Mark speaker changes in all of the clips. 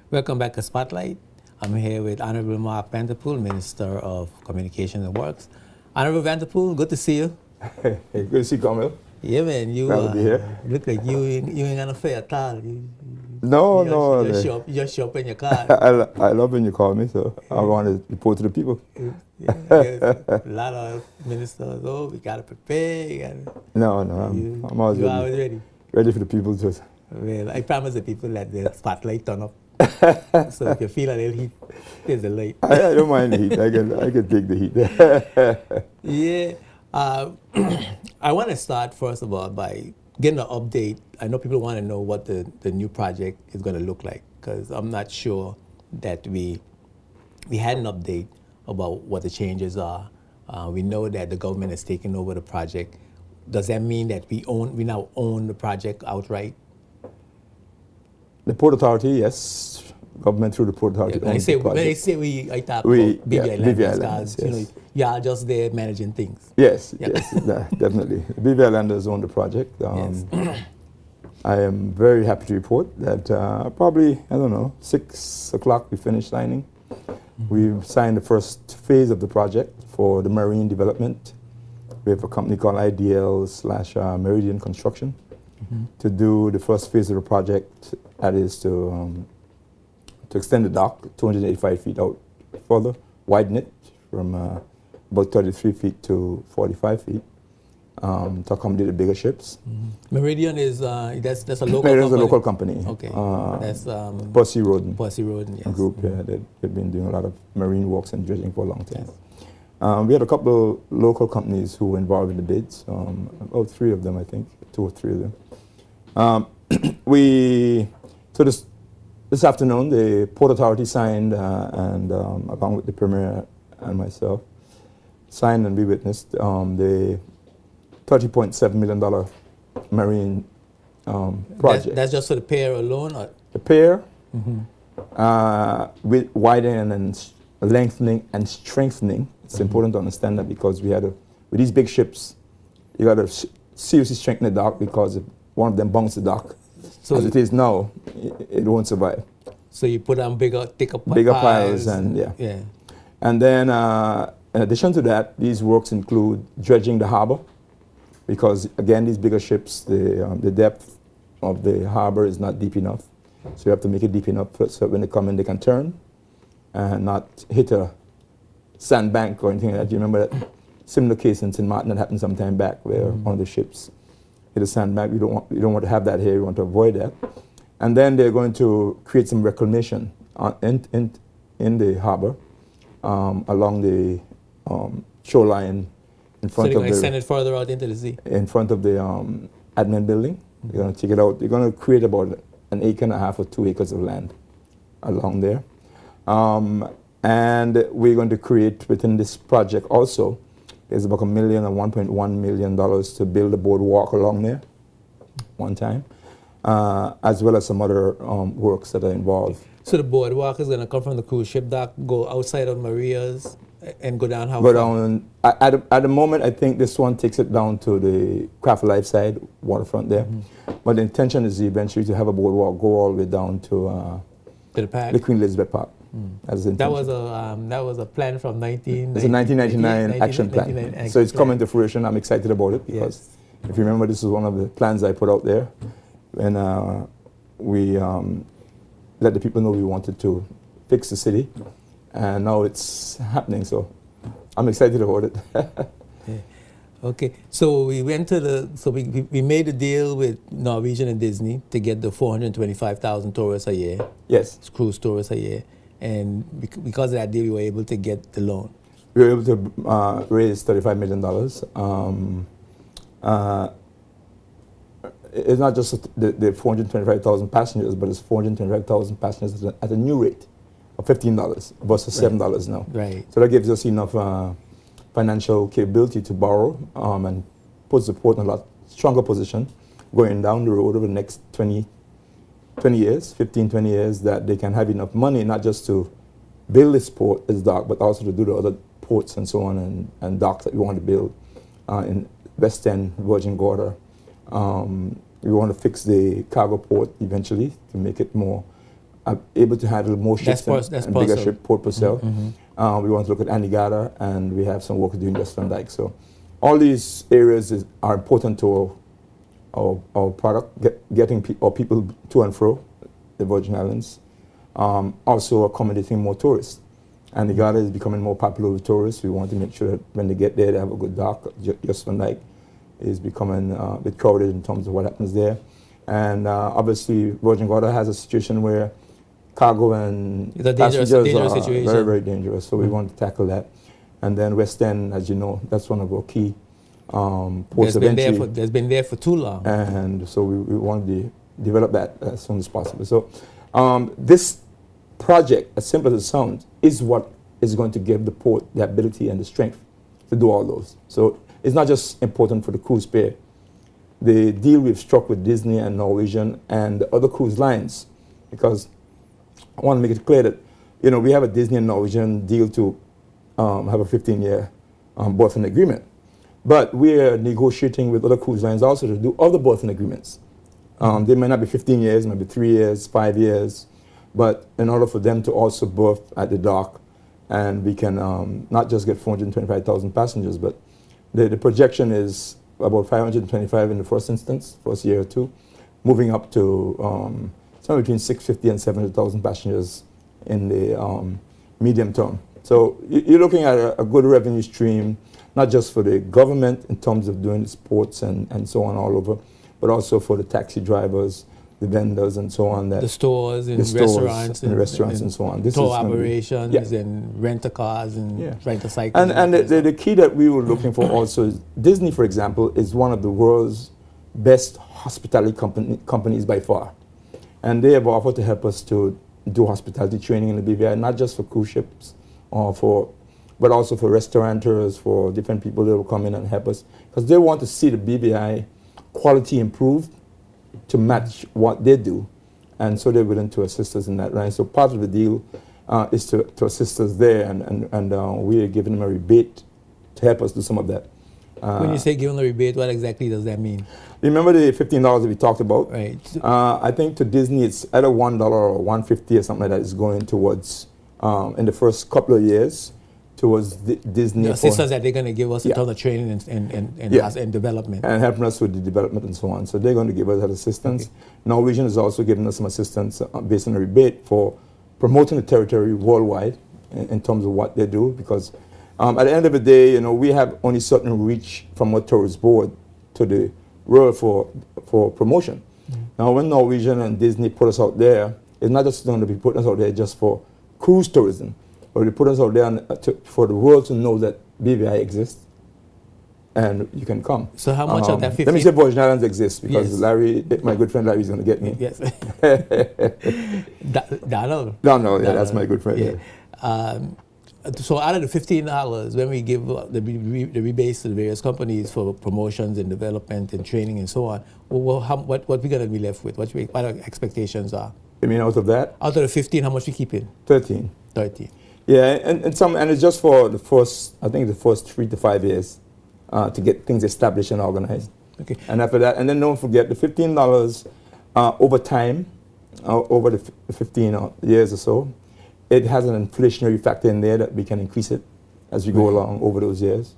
Speaker 1: Welcome back to Spotlight. I'm here with Honorable Mark Vanderpool, Minister of Communications and Works. Honorable Vanderpool, good to see you.
Speaker 2: Hey, good to see you, Carmel.
Speaker 1: Yeah, man, you
Speaker 2: Glad to be here.
Speaker 1: look like you ain't gonna fair at all.
Speaker 2: No,
Speaker 1: You just show up in your car.
Speaker 2: I love when you call me, so I want to report to the people.
Speaker 1: Yeah, a lot of ministers, we gotta prepare.
Speaker 2: No, I'm always
Speaker 1: you
Speaker 2: ready.
Speaker 1: always ready.
Speaker 2: Ready for the people to.
Speaker 1: Well, I promise the people that the spotlight turn up. So if you feel a little heat, there's a light.
Speaker 2: I don't mind the heat. I can take the heat.
Speaker 1: Yeah. I want to start, first of all, by getting an update. I know people want to know what the new project is going to look like, because I'm not sure that we had an update about what the changes are. We know that the government has taken over the project. Does that mean that we now own the project outright?
Speaker 2: The Port Authority, yes. Government through the Port Authority.
Speaker 1: When I say we, I talk about BV Islanders,
Speaker 2: yes.
Speaker 1: You are just there managing things.
Speaker 2: Yes, yes, definitely. The BV Islanders own the project.
Speaker 1: Yes.
Speaker 2: I am very happy to report that probably, 6 o'clock we finished signing. Mm-hmm. We've signed the first phase of the project for the marine development. We have a company called IDL/Meridian Construction to do the first phase of the project. That is to extend the dock 285 feet out further, widen it from about 33 feet to 45 feet to accommodate the bigger ships.
Speaker 1: Meridian is that's a local
Speaker 2: Meridian is
Speaker 1: company?
Speaker 2: a local company.
Speaker 1: Okay, that's
Speaker 2: Percy Roden.
Speaker 1: Percy Roden, yes.
Speaker 2: Group. Yeah, they've been doing a lot of marine works and dredging for a long time. Yes. We had a couple of local companies who were involved in the bids. About 3 of them, I think, 2 or 3 of them. This afternoon, the Port Authority signed, and along with the Premier and myself, signed and we witnessed the $30.7 million marine project.
Speaker 1: That's just for the pier alone? Or?
Speaker 2: The pier, with widening and lengthening and strengthening. It's important to understand that, because with these big ships, you got to seriously strengthen the dock, because if one of them bunks the dock, so as it is now, it won't survive.
Speaker 1: So you put on thicker
Speaker 2: piles and yeah. And then in addition to that, these works include dredging the harbor, because again, these bigger ships, the depth of the harbor is not deep enough. So you have to make it deep enough so when they come in, they can turn and not hit a sandbank or anything like that. You remember that similar case in St. Martin that happened some time back, where one of the ships hit a sandbank. We don't want to have that here. We want to avoid that. And then they're going to create some reclamation in the harbor along the shoreline in front of the. So they're going to
Speaker 1: send it further out into the sea.
Speaker 2: In front of the admin building. They're going to take it out. They're going to create about 1.5 acres or 2 acres of land along there. And we're going to create within this project also, there's about $1 million or $1.1 million to build a boardwalk along there one time, as well as some other works that are involved.
Speaker 1: So the boardwalk is going to come from the cruise ship dock, go outside of Maria's, and go down how
Speaker 2: far?
Speaker 1: Go down,
Speaker 2: at the moment, I think this one takes it down to the Craft Life side, waterfront there. But the intention is eventually to have a boardwalk go all the way down to
Speaker 1: the park?
Speaker 2: The Queen Elizabeth Park.
Speaker 1: That was a plan from
Speaker 2: 1999 action plan. So it's coming to fruition. I'm excited about it, because if you remember, this is one of the plans I put out there when we let the people know we wanted to fix the city, and now it's happening. So I'm excited about it.
Speaker 1: Okay, so we went to we made a deal with Norwegian and Disney to get the 425,000 tourists a year.
Speaker 2: Yes,
Speaker 1: cruise tourists a year. And because of that deal, we were able to get the loan.
Speaker 2: We were able to raise $35 million. It's not just the 425,000 passengers, but it's 425,000 passengers at a new rate of $15 versus $7 now.
Speaker 1: Right.
Speaker 2: So that gives us enough financial capability to borrow and puts the port in a lot stronger position going down the road over the next 20 years, 15, 20 years, that they can have enough money not just to build this port, this dock, but also to do the other ports and so on and docks that we want to build in West End, Virgin Gorda. We want to fix the cargo port eventually to make it more able to handle more ships and bigger ship Port Purcell. We want to look at Anegada, and we have some work to do in West Van Dyke. So all these areas are important to our product, getting people to and fro the Virgin Islands. Also accommodating more tourists. Anegada is becoming more popular with tourists. We want to make sure that when they get there, they have a good dock. West Van Dyke is becoming a bit crowded in terms of what happens there. And obviously, Virgin Gorda has a situation where cargo and passengers are very, very dangerous. So we want to tackle that. And then West End, as you know, that's one of our key ports of entry.
Speaker 1: That's been there for too long.
Speaker 2: And so we want to develop that as soon as possible. So this project, as simple as it sounds, is what is going to give the port the ability and the strength to do all those. So it's not just important for the cruise pair. The deal we've struck with Disney and Norwegian and the other cruise lines, because I want to make it clear that, you know, we have a Disney and Norwegian deal to have a 15-year berthing agreement. But we're negotiating with other cruise lines also to do other berthing agreements. They may not be 15 years, maybe 3 years, 5 years, but in order for them to also berth at the dock, and we can not just get 425,000 passengers, but the projection is about 525 in the first instance, first year or two, moving up to somewhere between 650 and 700,000 passengers in the medium term. So you're looking at a good revenue stream, not just for the government in terms of doing the sports and so on all over, but also for the taxi drivers, the vendors and so on.
Speaker 1: The stores and restaurants and
Speaker 2: so on.
Speaker 1: Tour operations and rent-a-cars and rent-a-cycles.
Speaker 2: And the key that we were looking for also is Disney, for example, is one of the world's best hospitality companies by far. And they have offered to help us to do hospitality training in the BVI, not just for cruise ships, but also for restaurateurs, for different people that will come in and help us. Because they want to see the BVI quality improved to match what they do, and so they're willing to assist us in that line. So part of the deal is to assist us there, and we are giving them a rebate to help us do some of that.
Speaker 1: When you say give them a rebate, what exactly does that mean?
Speaker 2: Remember the $15 that we talked about?
Speaker 1: Right.
Speaker 2: I think to Disney it's either $1 or $1.50 or something like that is going towards, in the first couple of years, towards Disney.
Speaker 1: The assistance that they're going to give us in terms of training and development.
Speaker 2: And helping us with the development and so on. So they're going to give us that assistance. Okay. Norwegian is also giving us some assistance based on a rebate for promoting the territory worldwide in terms of what they do. Because at the end of the day, you know, we have only certain reach from our tourist board to the world for promotion. Now, when Norwegian and Disney put us out there, it's not just going to be putting us out there just for cruise tourism. Or they put us out there for the world to know that BVI exists and you can come.
Speaker 1: So how much of that 15?
Speaker 2: Let me say Virgin Islands exists because Larry, my good friend Larry, is going to get me.
Speaker 1: Yes. Donald.
Speaker 2: No, yeah, that's my good friend.
Speaker 1: Yeah. So out of the $15, when we give the rebates to the various companies for promotions and development and training and so on, what we're going to be left with? What our expectations are?
Speaker 2: You mean out of that?
Speaker 1: Out of the 15, how much we keep in?
Speaker 2: 13.
Speaker 1: 13.
Speaker 2: Yeah, and it's just for the first, I think the first 3 to 5 years to get things established and organized.
Speaker 1: Okay.
Speaker 2: And after that, and then don't forget the $15 over time, over the 15 years or so, it has an inflationary factor in there that we can increase it as we go along over those years,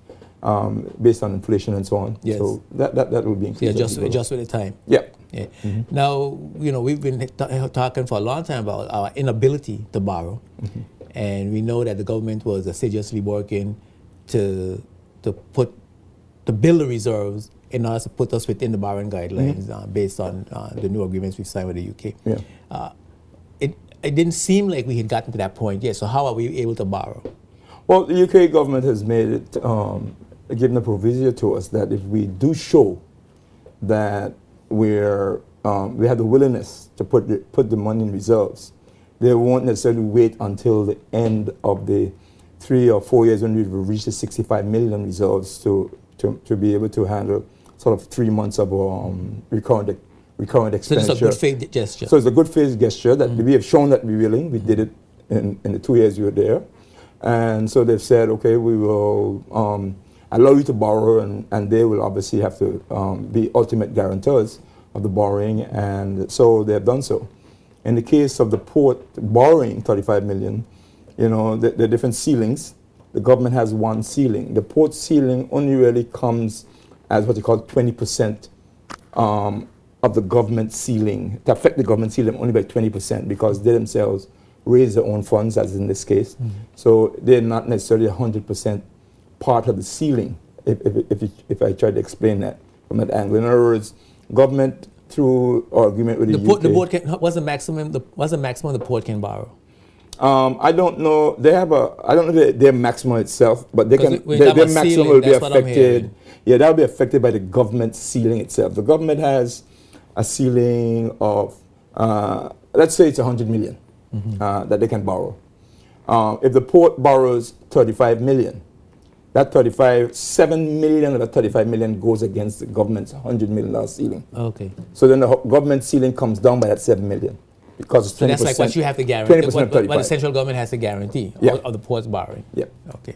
Speaker 2: based on inflation and so on.
Speaker 1: Yes.
Speaker 2: So that will be increased.
Speaker 1: Yeah, just with the time.
Speaker 2: Yeah.
Speaker 1: Yeah. Now, you know, we've been talking for a long time about our inability to borrow. And we know that the government was assiduously working to build the reserves in order to put us within the borrowing guidelines based on the new agreements we signed with the UK.
Speaker 2: Yeah.
Speaker 1: It didn't seem like we had gotten to that point yet. So how are we able to borrow?
Speaker 2: Well, the UK government has made it, given a proviso to us that if we do show that we have the willingness to put the money in reserves, they won't necessarily wait until the end of the 3 or 4 years when we've reached the 65 million reserves to be able to handle sort of 3 months of recurrent expenditure.
Speaker 1: So it's a good faith gesture.
Speaker 2: So it's a good faith gesture that we have shown that we're willing. We did it in the 2 years we were there. And so they've said, okay, we will allow you to borrow, and they will obviously have to be ultimate guarantors of the borrowing, and so they have done so. In the case of the port borrowing 35 million, you know, the different ceilings. The government has one ceiling. The port ceiling only really comes as what you call 20% of the government ceiling, to affect the government ceiling only by 20% because they themselves raise their own funds, as in this case. So they're not necessarily 100% part of the ceiling, if I try to explain that from that angle. In other words, government through agreement with the UK.
Speaker 1: The board what's the maximum the port can borrow?
Speaker 2: I don't know. They have I don't know their maximum itself, but they can. Their maximum
Speaker 1: ceiling,
Speaker 2: will be affected. Yeah, that will be affected by the government ceiling itself. The government has a ceiling of, let's say it's 100 million that they can borrow. If the port borrows 35 million, that 7 million of that 35 million goes against the government's $100 million ceiling.
Speaker 1: Okay.
Speaker 2: So then the government ceiling comes down by that 7 million. Because it's 20%.
Speaker 1: So that's like what you have to guarantee.
Speaker 2: 20% of 35.
Speaker 1: What the central government has to guarantee of the port's borrowing.
Speaker 2: Yeah.
Speaker 1: Okay.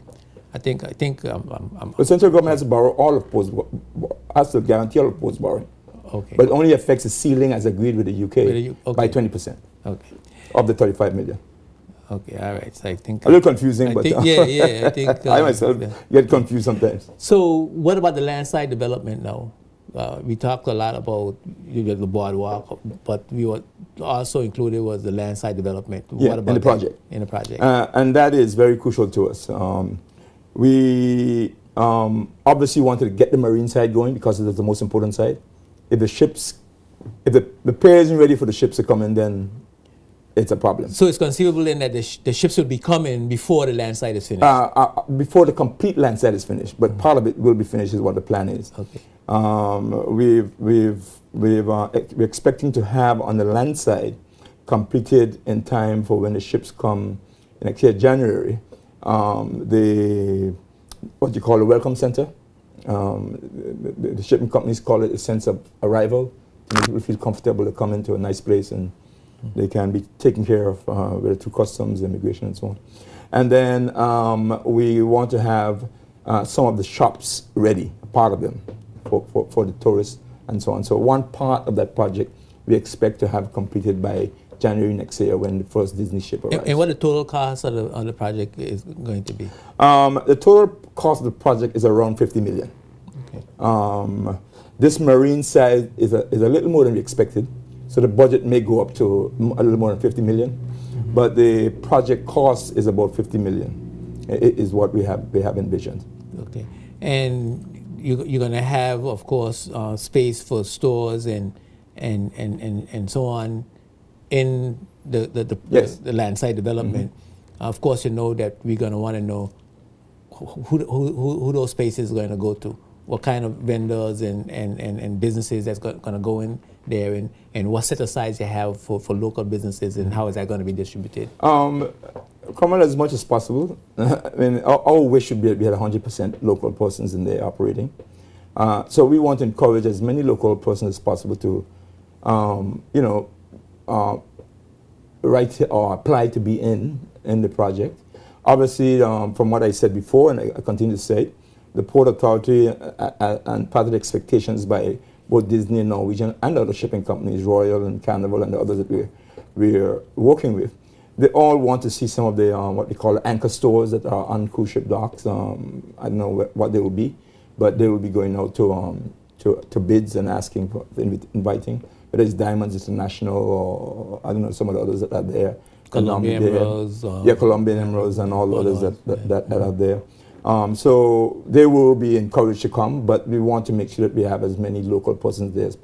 Speaker 1: I think.
Speaker 2: The central government has to borrow all of port's, has to guarantee all of port's borrowing.
Speaker 1: Okay.
Speaker 2: But it only affects the ceiling as agreed with the UK by 20%.
Speaker 1: Okay.
Speaker 2: Of the 35 million.
Speaker 1: Okay. All right. So I think
Speaker 2: a little confusing, but
Speaker 1: I think
Speaker 2: I myself get confused sometimes.
Speaker 1: So what about the land side development now? We talked a lot about the boardwalk, but we were also included was the land side development.
Speaker 2: Yeah,
Speaker 1: what about
Speaker 2: in the project.
Speaker 1: In the project.
Speaker 2: And that is very crucial to us. We obviously wanted to get the marine side going because it is the most important side. If the ships, if the pier isn't ready for the ships to come in, then it's a problem.
Speaker 1: So it's conceivable then that the ships will be coming before the land side is finished?
Speaker 2: Before the complete land side is finished, but part of it will be finished is what the plan is.
Speaker 1: Okay.
Speaker 2: We're expecting to have on the land side completed in time for when the ships come next year, January, what you call a welcome center. The shipping companies call it a sense of arrival, to make people feel comfortable to come into a nice place and they can be taken care of whether through customs, immigration, and so on. And then we want to have some of the shops ready, part of them, for the tourists and so on. So one part of that project we expect to have completed by January next year when the first Disney ship arrives.
Speaker 1: And what the total cost of the project is going to be?
Speaker 2: The total cost of the project is around 50 million. Okay. This marine side is a little more than we expected. So the budget may go up to a little more than 50 million, but the project cost is about 50 million. It is what we have envisioned.
Speaker 1: Okay, and you're going to have, of course, space for stores and so on in the land side development. Of course, you know that we're going to want to know who those spaces are going to go to, what kind of vendors and businesses that's going to go in there, and what set asides you have for local businesses, and how is that going to be distributed? Come
Speaker 2: on as much as possible. I mean, our wish should be we had 100% local persons in there operating. So we want to encourage as many local persons as possible to, write or apply to be in the project. Obviously, from what I said before, and I continue to say, the Port Authority and part of the expectations by both Disney and Norwegian and other shipping companies, Royal and Carnival and the others that we're working with, they all want to see some of the what we call anchor stores that are on cruise ship docks. I don't know what they will be, but they will be going out to bids and asking for inviting. Whether it's Diamonds International or I don't know some of the others that are there.
Speaker 1: Colombian Emeralds.
Speaker 2: Colombian Emeralds and all the others that are there. So they will be encouraged to come, but we want to make sure that we have as many local persons there as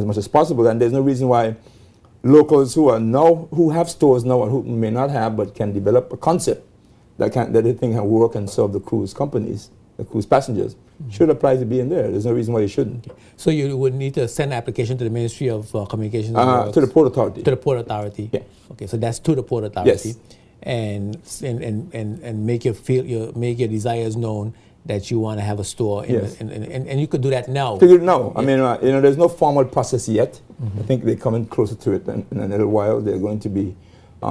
Speaker 2: much as possible. And there's no reason why locals who have stores now and who may not have but can develop a concept that they think can work and serve the cruise companies, the cruise passengers, should apply to be in there. There's no reason why you shouldn't.
Speaker 1: Okay. So you would need to send an application to the Ministry of Communications
Speaker 2: to the Port Authority.
Speaker 1: To the Port Authority.
Speaker 2: Yeah.
Speaker 1: Okay, so that's to the Port Authority.
Speaker 2: Yes.
Speaker 1: And make your desires known that you want to have a store and you could do that now.
Speaker 2: You could do it now. I mean, there's no formal process yet. I think they're coming closer to it in a little while. They're going to be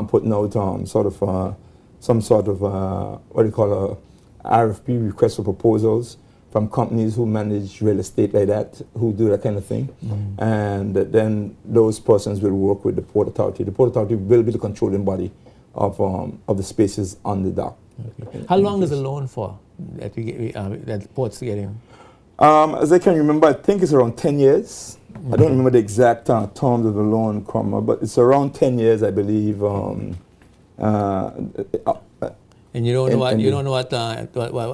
Speaker 2: putting out some sort of what do you call a RFP, request for proposals, from companies who manage real estate like that, who do that kind of thing. And then those persons will work with the Port Authority. The Port Authority will be the controlling body of the spaces on the dock.
Speaker 1: Okay. How long is the loan for that that the port's getting?
Speaker 2: As I can remember, I think it's around 10 years. I don't remember the exact terms of the loan, but it's around 10 years, I believe.
Speaker 1: And you don't know what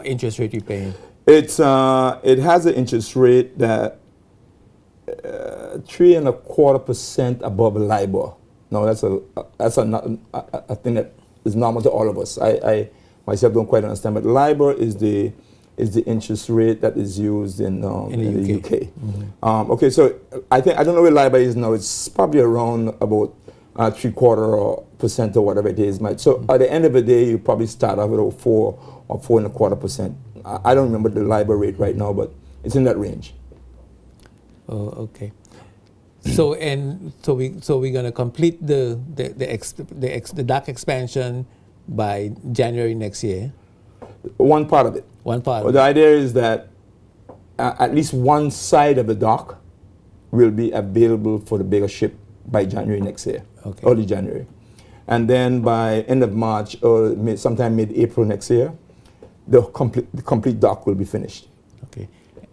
Speaker 1: interest rate you're paying?
Speaker 2: It has an interest rate that 3.25% above LIBOR. No, that's a thing that is normal to all of us. I myself don't quite understand, but LIBOR is the interest rate that is used in the UK. Okay, so I don't know where LIBOR is now. It's probably around about 0.75% or whatever it is. So at the end of the day, you probably start off with 4 or 4.25%. I don't remember the LIBOR rate right now, but it's in that range.
Speaker 1: Oh, okay. So we're gonna complete the dock expansion by January next year.
Speaker 2: One part of it.
Speaker 1: One part.
Speaker 2: Well, the idea is that at least one side of the dock will be available for the bigger ship by January next year, early January. And then by end of March or sometime mid-April next year, the complete dock will be finished.
Speaker 1: Okay.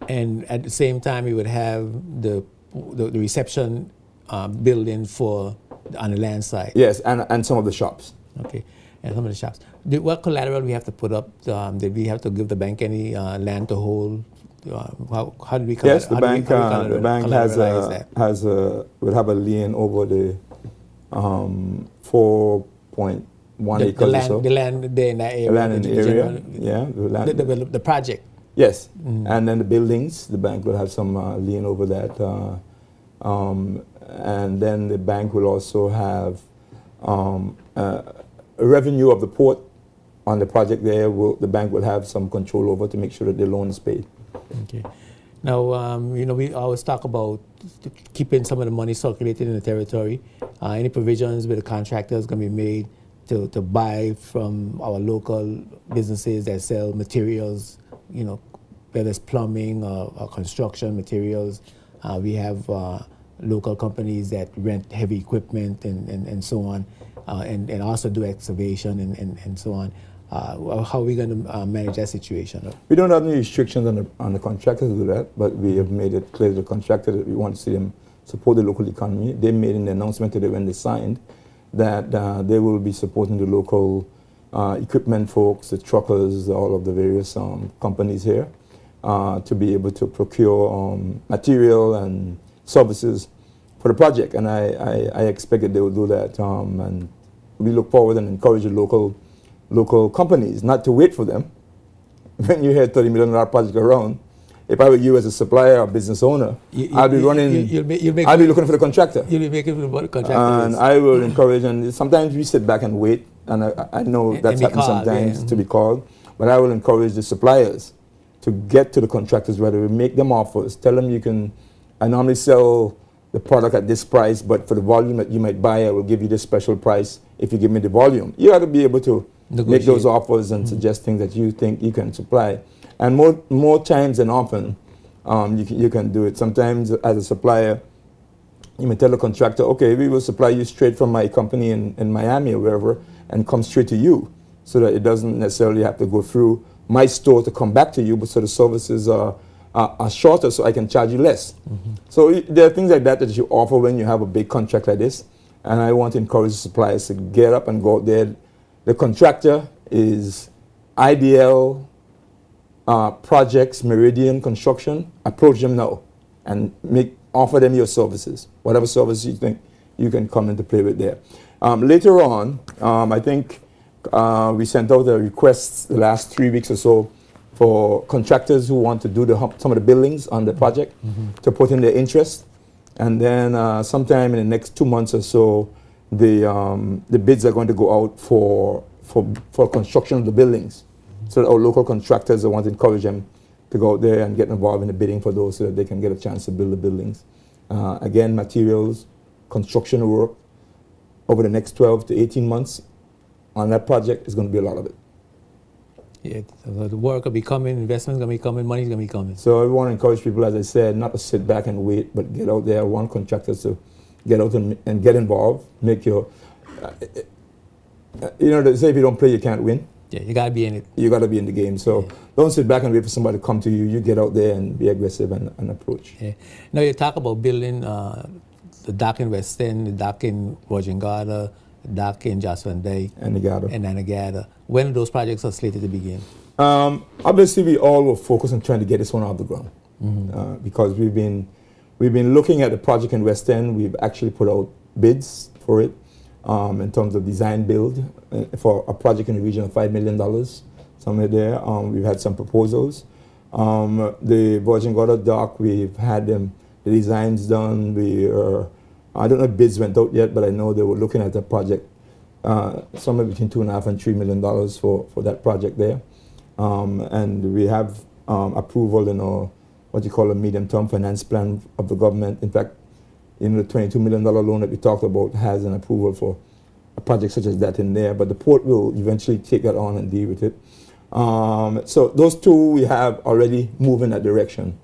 Speaker 1: And at the same time, you would have the reception building on the land side.
Speaker 2: Yes, and some of the shops.
Speaker 1: Okay, and some of the shops. What collateral we have to put up? Did we have to give the bank any land to hold? How do we?
Speaker 2: Yes, the bank will have a lien over the 4.1 acres or so.
Speaker 1: The land there in that area.
Speaker 2: The land in the area. Yeah,
Speaker 1: the project.
Speaker 2: Yes, and then the buildings, the bank will have some lien over that. And then the bank will also have revenue of the port on the project there. The bank will have some control over to make sure that the loan is paid.
Speaker 1: Okay. Now, we always talk about keeping some of the money circulated in the territory. Any provisions with the contractors going to be made to buy from our local businesses that sell materials, whether it's plumbing or construction materials. We have local companies that rent heavy equipment and so on, and also do excavation and so on. How are we going to manage that situation?
Speaker 2: We don't have any restrictions on the contractors to do that, but we have made it clear to the contractor that we want to see them support the local economy. They made an announcement today when they signed that they will be supporting the local equipment folks, the truckers, all of the various companies here to be able to procure material and services for the project. And I expect that they will do that. And we look forward and encourage the local companies not to wait for them. When you hear $30 million project around, if I were you as a supplier or business owner, I'll be looking for the contractor.
Speaker 1: You'll be making for the contractor.
Speaker 2: And I will encourage, and sometimes we sit back and wait, and I know that's happened sometimes to be called, but I will encourage the suppliers to get to the contractors, whether we make them offers, tell them I normally sell the product at this price, but for the volume that you might buy, I will give you this special price if you give me the volume. You got to be able to make those offers and suggest things that you think you can supply. And more times than often, you can do it. Sometimes as a supplier, you may tell the contractor, okay, we will supply you straight from my company in Miami or wherever and come straight to you, so that it doesn't necessarily have to go through my store to come back to you, but so the services are shorter, so I can charge you less. So there are things like that you offer when you have a big contract like this. And I want to encourage the suppliers to get up and go out there. The contractor is IDL Projects, Meridian Construction. Approach them now and offer them your services, whatever service you think you can come into play with there. Later on, I think we sent out a request the last 3 weeks or so for contractors who want to do some of the buildings on the project to put in their interest. And then sometime in the next 2 months or so, the bids are going to go out for construction of the buildings. So that our local contractors, I want to encourage them to go out there and get involved in the bidding for those so that they can get a chance to build the buildings. Again, materials, construction work over the next 12 to 18 months on that project is going to be a lot of it.
Speaker 1: Yeah, so the work will be coming, investment's going to be coming, money's going to be coming.
Speaker 2: So I want to encourage people, as I said, not to sit back and wait, but get out there. I want contractors to get out and get involved. Make your, they say if you don't play, you can't win.
Speaker 1: Yeah, you got to be in it.
Speaker 2: You got to be in the game. So don't sit back and wait for somebody to come to you. You get out there and be aggressive and approach.
Speaker 1: Yeah. Now you talk about building the dock in West End, the dock in Virgin Gorda, the dock in Jocelyn Day,
Speaker 2: and
Speaker 1: Anegada. When those projects are slated to begin?
Speaker 2: Obviously, we all were focused on trying to get this one off the ground because we've been looking at the project in West End. We've actually put out bids for it in terms of design build for a project in the region of $5 million, somewhere there. We've had some proposals. The Virgin Gorda dock, we've had the designs done. I don't know if bids went out yet, but I know they were looking at the project somewhere between $2.5 and $3 million for that project there. And we have approval in what you call a medium-term finance plan of the government. In fact, the $22 million loan that we talked about has an approval for a project such as that in there, but the port will eventually take that on and deal with it. So those two we have already moved in that direction.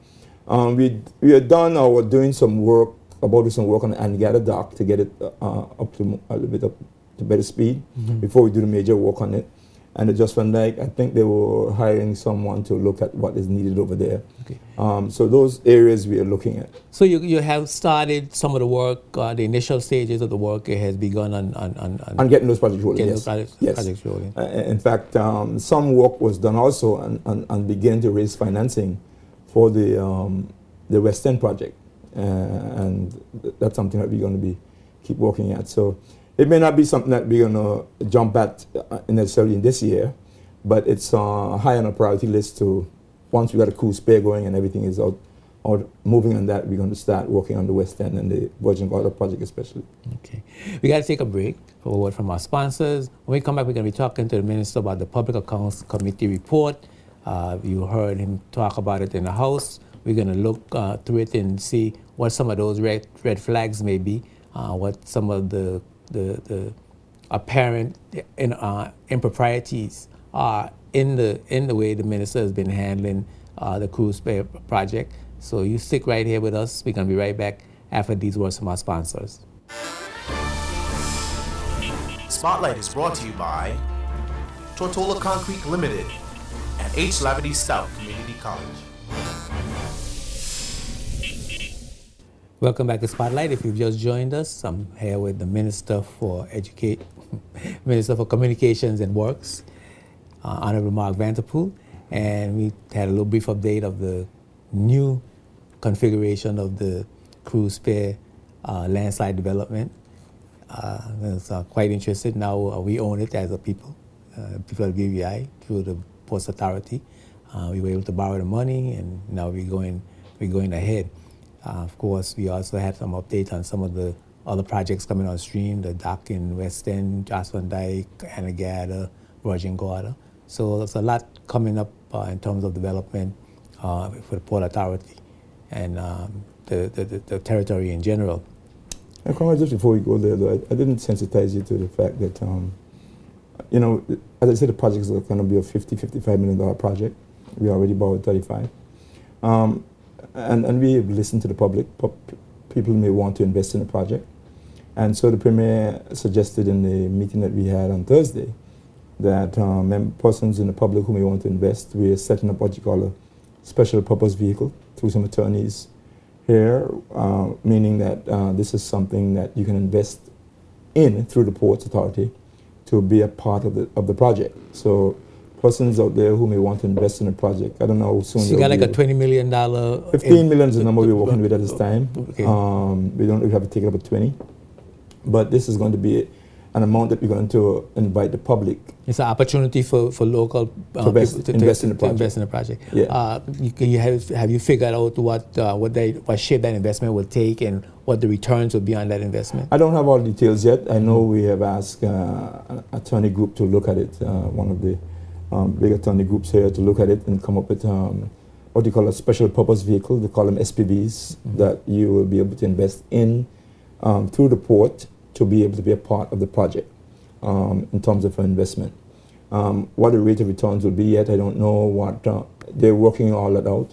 Speaker 2: We are done or we're doing some work on the Anegada dock to get it up to a little bit up to better speed before we do the major work on it. And the Just Van Dyke, I think they were hiring someone to look at what is needed over there. Okay. So those areas we are looking at.
Speaker 1: So you have started some of the work, the initial stages of the work has begun on
Speaker 2: getting those projects rolling.
Speaker 1: Getting those projects rolling.
Speaker 2: In fact, some work was done also on beginning to raise financing for the West End project. And that's something that we're going to keep working at. So it may not be something that we're going to jump at necessarily in this year, but it's high on our priority list to, once we got a cruise spare going and everything is out moving on that, we're going to start working on the West End and the Virgin Gorda project especially.
Speaker 1: Okay. We got to take a break for a word from our sponsors. When we come back, we're going to be talking to the Minister about the Public Accounts Committee report. You heard him talk about it in the House. We're going to look through it and see what some of those red flags may be, what some of the apparent improprieties are in the way the minister has been handling the cruise spare project. So you stick right here with us. We're going to be right back after these words from our sponsors.
Speaker 3: Spotlight is brought to you by Tortola Concrete Limited and H. Labadee Stout Community College.
Speaker 1: Welcome back to Spotlight. If you've just joined us, I'm here with the Minister for Minister for Communications and Works, Honorable Mark Vanterpool, and we had a little brief update of the new configuration of the cruise spare landslide development. It's quite interesting. Now we own it as a people of BVI through the Ports Authority. We were able to borrow the money, and now we're going ahead. Of course, we also had some updates on some of the other projects coming on stream, the dock in West End, Jocelyn Dyke, Anegada, Virgin Gorda. So there's a lot coming up in terms of development for the Port Authority and the territory in general.
Speaker 2: And Conrad, just before we go there, though, I didn't sensitize you to the fact that, as I said, the project is going to be a $50–55 million project. We already borrowed 35. And we have listened to the public. People may want to invest in the project. And so the Premier suggested in the meeting that we had on Thursday that persons in the public who may want to invest, we are setting up what you call a special purpose vehicle through some attorneys here, meaning that this is something that you can invest in through the Ports Authority to be a part of the project. So persons out there who may want to invest in a project, I don't know how soon.
Speaker 1: So you got like a $20 million?
Speaker 2: 15 million is the number we're working with at this time.
Speaker 1: Okay.
Speaker 2: We have to take it up at 20. But this is going to be an amount that we're going to invite the public.
Speaker 1: It's an opportunity for local
Speaker 2: to invest in the project.
Speaker 1: Yeah. Have you figured out what shape that investment will take and what the returns will be on that investment?
Speaker 2: I don't have all the details yet. I know we have asked an attorney group to look at it, one of the big attorney groups here, to look at it and come up with what you call a special purpose vehicle. They call them SPVs, that you will be able to invest in through the port to be able to be a part of the project in terms of investment. What the rate of returns will be yet, I don't know. What they're working all that out.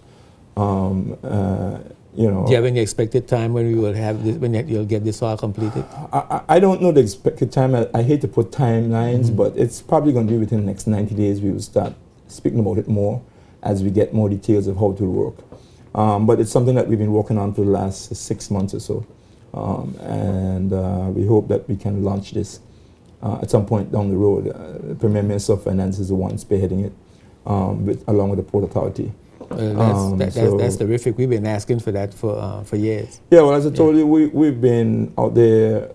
Speaker 2: You know.
Speaker 1: Do you have any expected time when we will have this, when you'll get this all completed?
Speaker 2: I don't know the expected time. I hate to put timelines, but it's probably going to be within the next 90 days. We will start speaking about it more as we get more details of how it will work. But it's something that we've been working on for the last 6 months or so. And we hope that we can launch this at some point down the road. Premier Minister of Finance is the one spearheading it, along with the Port Authority.
Speaker 1: That's terrific. We've been asking for that for years.
Speaker 2: Yeah, well, as I told you, we've been out there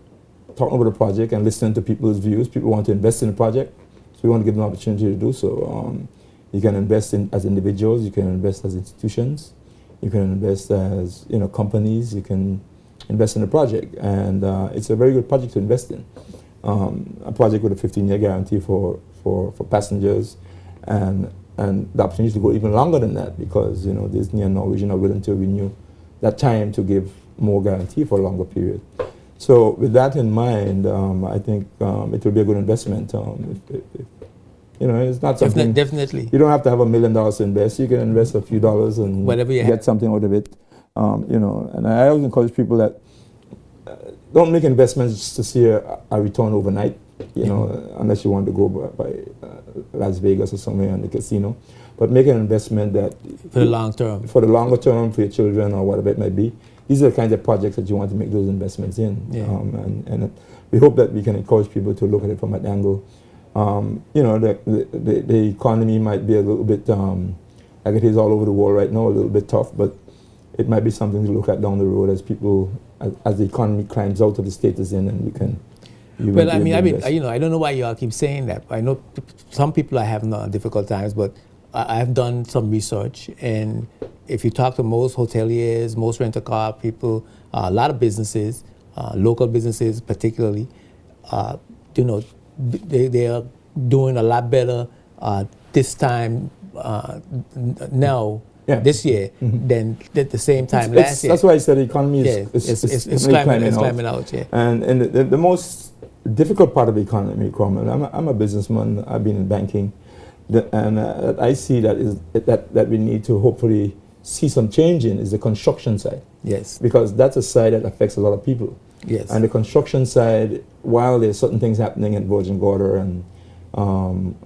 Speaker 2: talking about the project and listening to people's views. People want to invest in the project, so we want to give them an opportunity to do so. You can invest as individuals, you can invest as institutions, you can invest as companies, you can invest in the project, and it's a very good project to invest in. A project with a 15-year guarantee for passengers, and the opportunity to go even longer than that, because Disney and Norwegian are willing to renew that time to give more guarantee for a longer period. So with that in mind, I think it will be a good investment. It's not something.
Speaker 1: Definitely.
Speaker 2: You don't have to have $1 million to invest. You can invest a few dollars and
Speaker 1: whatever you
Speaker 2: get something out of it. And I always encourage people that don't make investments just to see a return overnight. Unless you want to go by Las Vegas or somewhere in the casino, but make an investment that
Speaker 1: for the long term,
Speaker 2: for the longer term, for your children or whatever it might be. These are the kinds of projects that you want to make those investments in.
Speaker 1: Yeah.
Speaker 2: And we hope that we can encourage people to look at it from that angle. The economy might be a little bit like it is all over the world right now, a little bit tough, but it might be something to look at down the road as the economy climbs out of the state it's in, and we can.
Speaker 1: Well, I don't know why you all keep saying that. I know some people are having difficult times, but I've done some research, and if you talk to most hoteliers, most rental-car people, a lot of businesses, local businesses particularly, they are doing a lot better this time now. Yeah. This year than at the same time last year.
Speaker 2: That's why I said the economy is
Speaker 1: climbing out. Yeah.
Speaker 2: And the most difficult part of the economy, Cromwell, I'm a businessman. I've been in banking, and I see that we need to hopefully see some change in is the construction side.
Speaker 1: Yes.
Speaker 2: Because that's a side that affects a lot of people.
Speaker 1: Yes.
Speaker 2: And the construction side, while there's certain things happening in Virgin Gorda and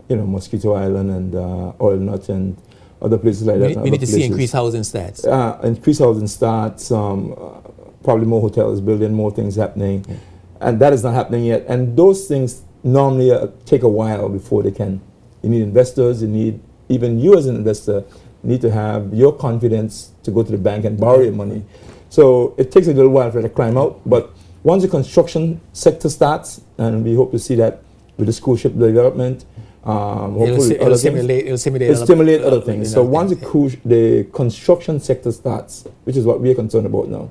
Speaker 2: Mosquito Island and Oil Nut and other places like that.
Speaker 1: We need to see increased housing stats.
Speaker 2: Increased housing starts, probably more hotels building, more things happening. Yeah. And that is not happening yet. And those things normally take a while before they can. You need investors, even you as an investor, need to have your confidence to go to the bank and borrow your money. So it takes a little while for it to climb out. But once the construction sector starts, and we hope to see that with the school ship development, hopefully it'll stimulate other things. So once the construction sector starts, which is what we are concerned about now,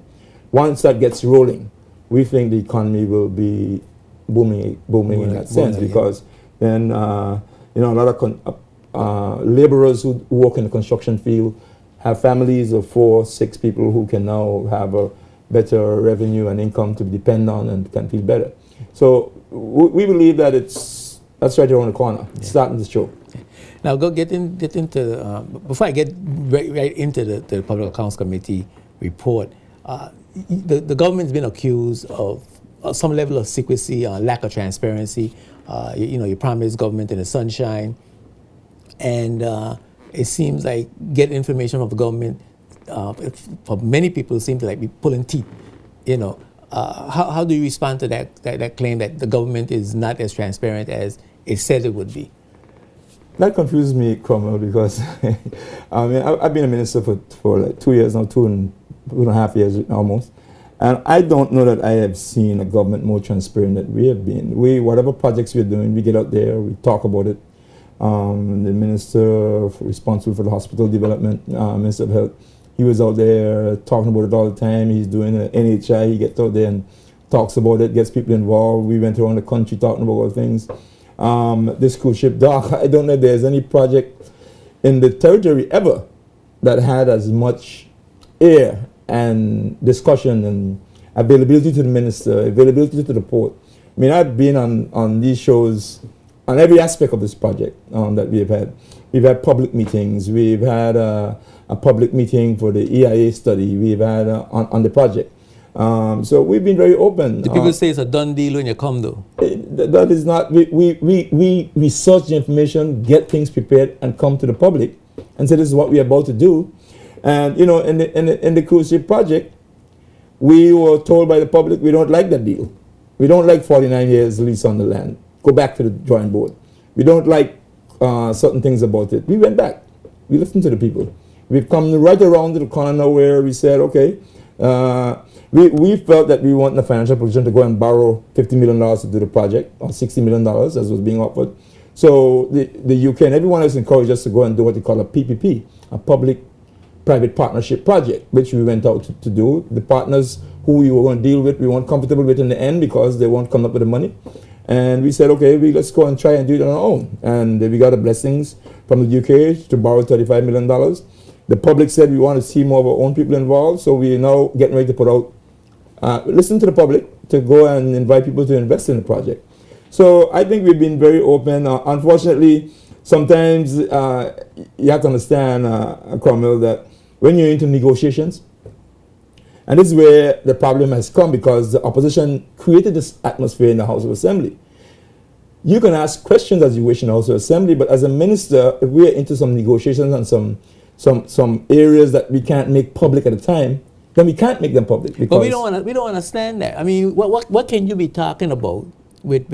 Speaker 2: once that gets rolling, we think the economy will be booming in that sense, because then a lot of laborers who work in the construction field have families of 4, 6 people who can now have a better revenue and income to depend on and can feel better. So we believe that that's right around the corner. It's starting to show.
Speaker 1: Now get into before I get right into the Public Accounts Committee report. The government's been accused of some level of secrecy, lack of transparency. You promised government in the sunshine, and it seems like getting information from the government for many people seems to be pulling teeth. How do you respond to that claim that the government is not as transparent as it said it would be?
Speaker 2: That confuses me, Cromwell, because I've been a minister for like 2 years now, 2.5 years almost, and I don't know that I have seen a government more transparent than we have been. Whatever projects we're doing, we get out there, we talk about it. The minister responsible for the hospital development, Minister of Health, he was out there talking about it all the time. He's doing an NHI, he gets out there and talks about it, gets people involved. We went around the country talking about all things. This cruise ship dock, I don't know if there's any project in the territory ever that had as much air and discussion and availability to the minister, availability to the port. I mean, I've been on these shows on every aspect of this project that we've had. We've had public meetings. We've had a public meeting for the EIA study. We've had on the project. So we've been very open.
Speaker 1: Do people say it's a done deal when you come, though?
Speaker 2: That is not. We research the information, get things prepared, and come to the public and say this is what we're about to do. And you know, in the cruise ship project, we were told by the public we don't like that deal. We don't like 49 years lease on the land. Go back to the drawing board. We don't like certain things about it. We went back. We listened to the people. We've come right around to the corner now where we said, okay, we felt that we weren't in a financial position to go and borrow $50 million to do the project, or $60 million as was being offered. So the UK and everyone else encouraged us to go and do what they call a PPP, a public-private partnership project, which we went out to do. The partners who we were going to deal with, we weren't comfortable with in the end because they won't come up with the money. And we said, okay, let's go and try and do it on our own. And we got the blessings from the UK to borrow $35 million. The public said we want to see more of our own people involved, so we're now getting ready to put out, listen to the public, to go and invite people to invest in the project. So I think we've been very open. Unfortunately, sometimes you have to understand, Cromwell, that when you're into negotiations, and this is where the problem has come because the opposition created this atmosphere in the House of Assembly. You can ask questions as you wish in the House of Assembly, but as a minister, if we're into some negotiations and some areas that we can't make public at a time, then we can't make them public.
Speaker 1: But we don't understand that. I mean, what can you be talking about with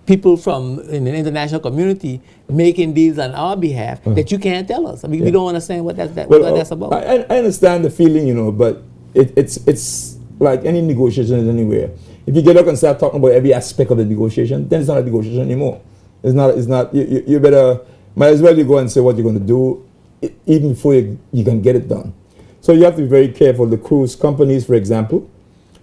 Speaker 1: people from in the international community making deals on our behalf that you can't tell us? I mean, we don't understand what that's about.
Speaker 2: I understand the feeling, you know, but it's like any negotiation anywhere. If you get up and start talking about every aspect of the negotiation, then it's not a negotiation anymore. It's not. You better might as well you go and say what you're going to do, even before you can get it done. So you have to be very careful. The cruise companies, for example,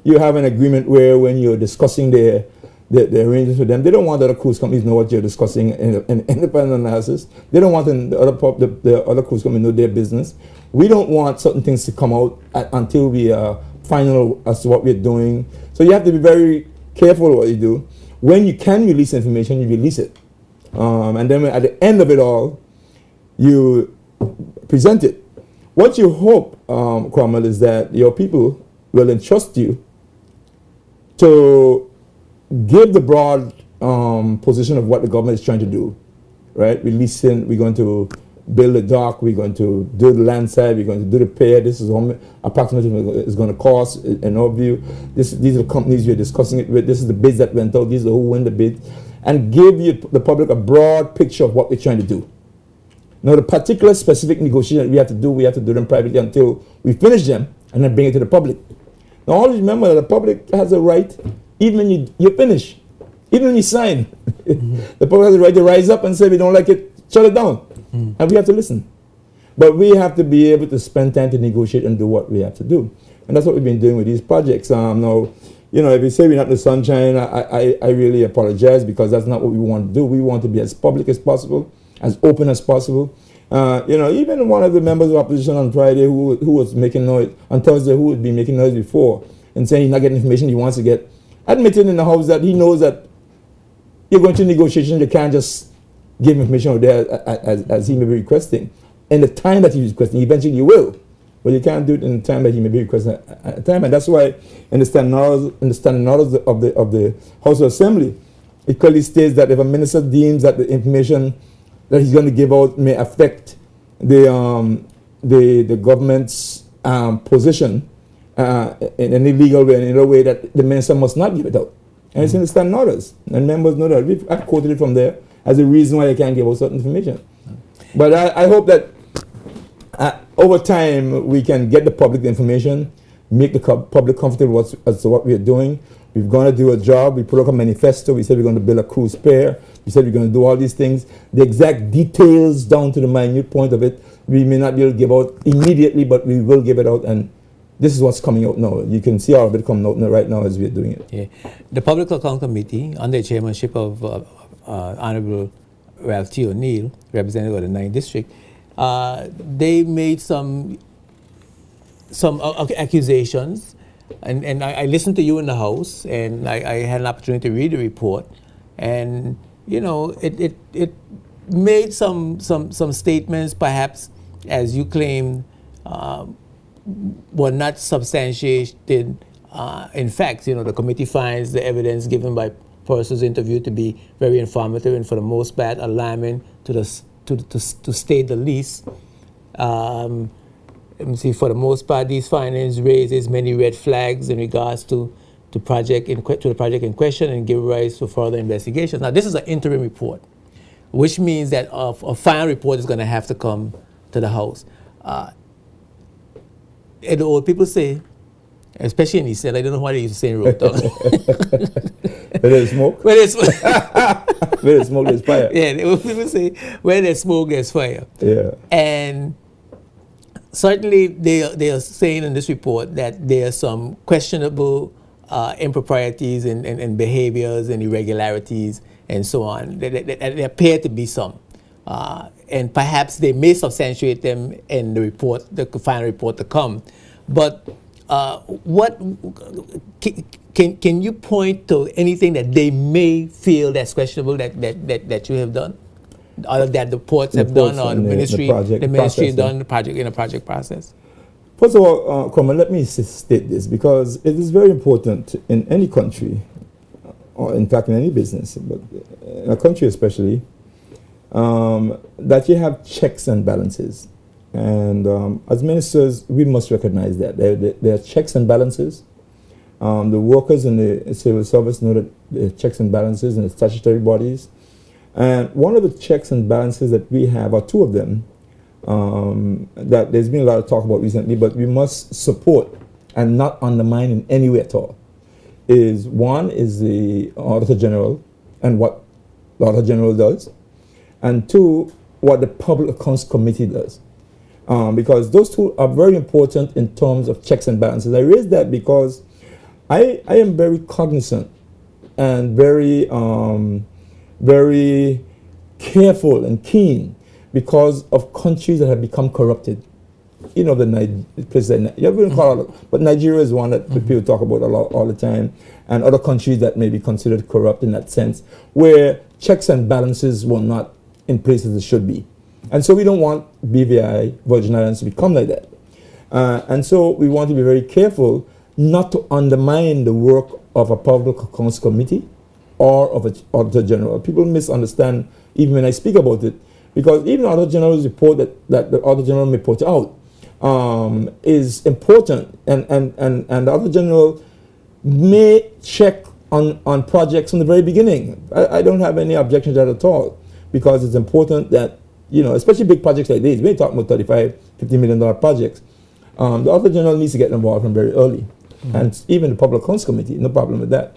Speaker 2: you have an agreement where when you're discussing the arrangements with them, they don't want the other cruise companies to know what you're discussing in independent analysis. They don't want the other cruise companies to know their business. We don't want certain things to come out until we are final as to what we're doing. So you have to be very careful what you do. When you can release information, you release it. And then at the end of it all, you present it. What you hope, Cromwell, is that your people will entrust you to give the broad position of what the government is trying to do, right? We're going to build a dock, we're going to do the land side, we're going to do the pier. This is approximately is going to cost, in our view. These are the companies we're discussing it with. This is the bids that went out. These are who win the bid. And give the public a broad picture of what we're trying to do. Now, the particular specific negotiation that we have to do them privately until we finish them and then bring it to the public. Now, always remember that the public has a right, even when you finish, even when you sign, the public has a right to rise up and say, we don't like it, shut it down. And we have to listen. But we have to be able to spend time to negotiate and do what we have to do. And that's what we've been doing with these projects. Now, you know, if you say we're not in the sunshine, I really apologize because that's not what we want to do. We want to be as public as possible, as open as possible. You know, even one of the members of opposition on Friday who was making noise, on Thursday, who would be making noise before and saying he's not getting information he wants to get, admitted in the House that he knows that you're going to negotiations, you can't just give information out there as he may be requesting. In the time that he's requesting, eventually you will. But you can't do it in the time that he may be requesting at a time. And that's why in the standing orders of the House of Assembly, it clearly states that if a minister deems that the information that he's going to give out may affect the government's position in an illegal way, in a way that the minister must not give it out. And it's in the standing orders. And members know that. I've quoted it from there as a reason why they can't give out certain information. But I hope that over time we can get the public the information, make the public comfortable as to what we are doing. We're going to do a job. We put up a manifesto. We said we're going to build a cruise pier. We said we're going to do all these things. The exact details down to the minute point of it, we may not be able to give out immediately, but we will give it out. And this is what's coming out now. You can see all of it coming out right now as we're doing it.
Speaker 1: Yeah. The Public Account Committee, under the chairmanship of Honorable Ralph T. O'Neill, representative of the 9th District, they made some accusations. And I listened to you in the House, and I had an opportunity to read the report. and it made some statements, perhaps, as you claim, were not substantiated. In fact, the committee finds the evidence given by persons interviewed to be very informative and, for the most part, alarming to state the least. Let me see. For the most part, these findings raises many red flags in regards to the project in question and give rise to further investigations. Now, this is an interim report, which means that a final report is going to have to come to the House. And the old people say, especially in East End, I don't know why they used to say in Rotown.
Speaker 2: Where there's smoke?
Speaker 1: Where there's
Speaker 2: smoke, there's fire.
Speaker 1: Yeah, the old people say, where there's smoke, there's fire.
Speaker 2: Yeah.
Speaker 1: And certainly they are saying in this report that there are some questionable improprieties and behaviors and irregularities and so on. There appear to be some. And perhaps they may substantiate them in the report, the final report to come. But what can you point to anything that they may feel that's questionable that you have done, or that the ports have done, or the ministry has done the project in a project process?
Speaker 2: First of all, Cromwell, let me state this, because it is very important in any country, or in fact in any business, but in a country especially, that you have checks and balances. And as ministers, we must recognize that. There are checks and balances. The workers in the civil service know that there are checks and balances in the statutory bodies. And one of the checks and balances that we have, or two of them, that there's been a lot of talk about recently, but we must support and not undermine in any way at all, is one is the Auditor General and what the Auditor General does, and two, what the Public Accounts Committee does. Because those two are very important in terms of checks and balances. I raise that because I am very cognizant and very careful and keen because of countries that have become corrupted. The places like, you wouldn't call it, but Nigeria is one that people talk about a lot all the time, and other countries that may be considered corrupt in that sense, where checks and balances were not in places they should be. And so we don't want BVI, Virgin Islands, to become like that. And so we want to be very careful not to undermine the work of a Public Accounts Committee or of an Auditor General. People misunderstand even when I speak about it, because even the Auditor General's report that the Auditor General may put out is important, and the Auditor General may check on projects from the very beginning. I don't have any objection to that at all, because it's important that, especially big projects like these, we're talking about $35, $50 million projects, the Auditor General needs to get involved from very early. And even the Public Accounts Committee, no problem with that.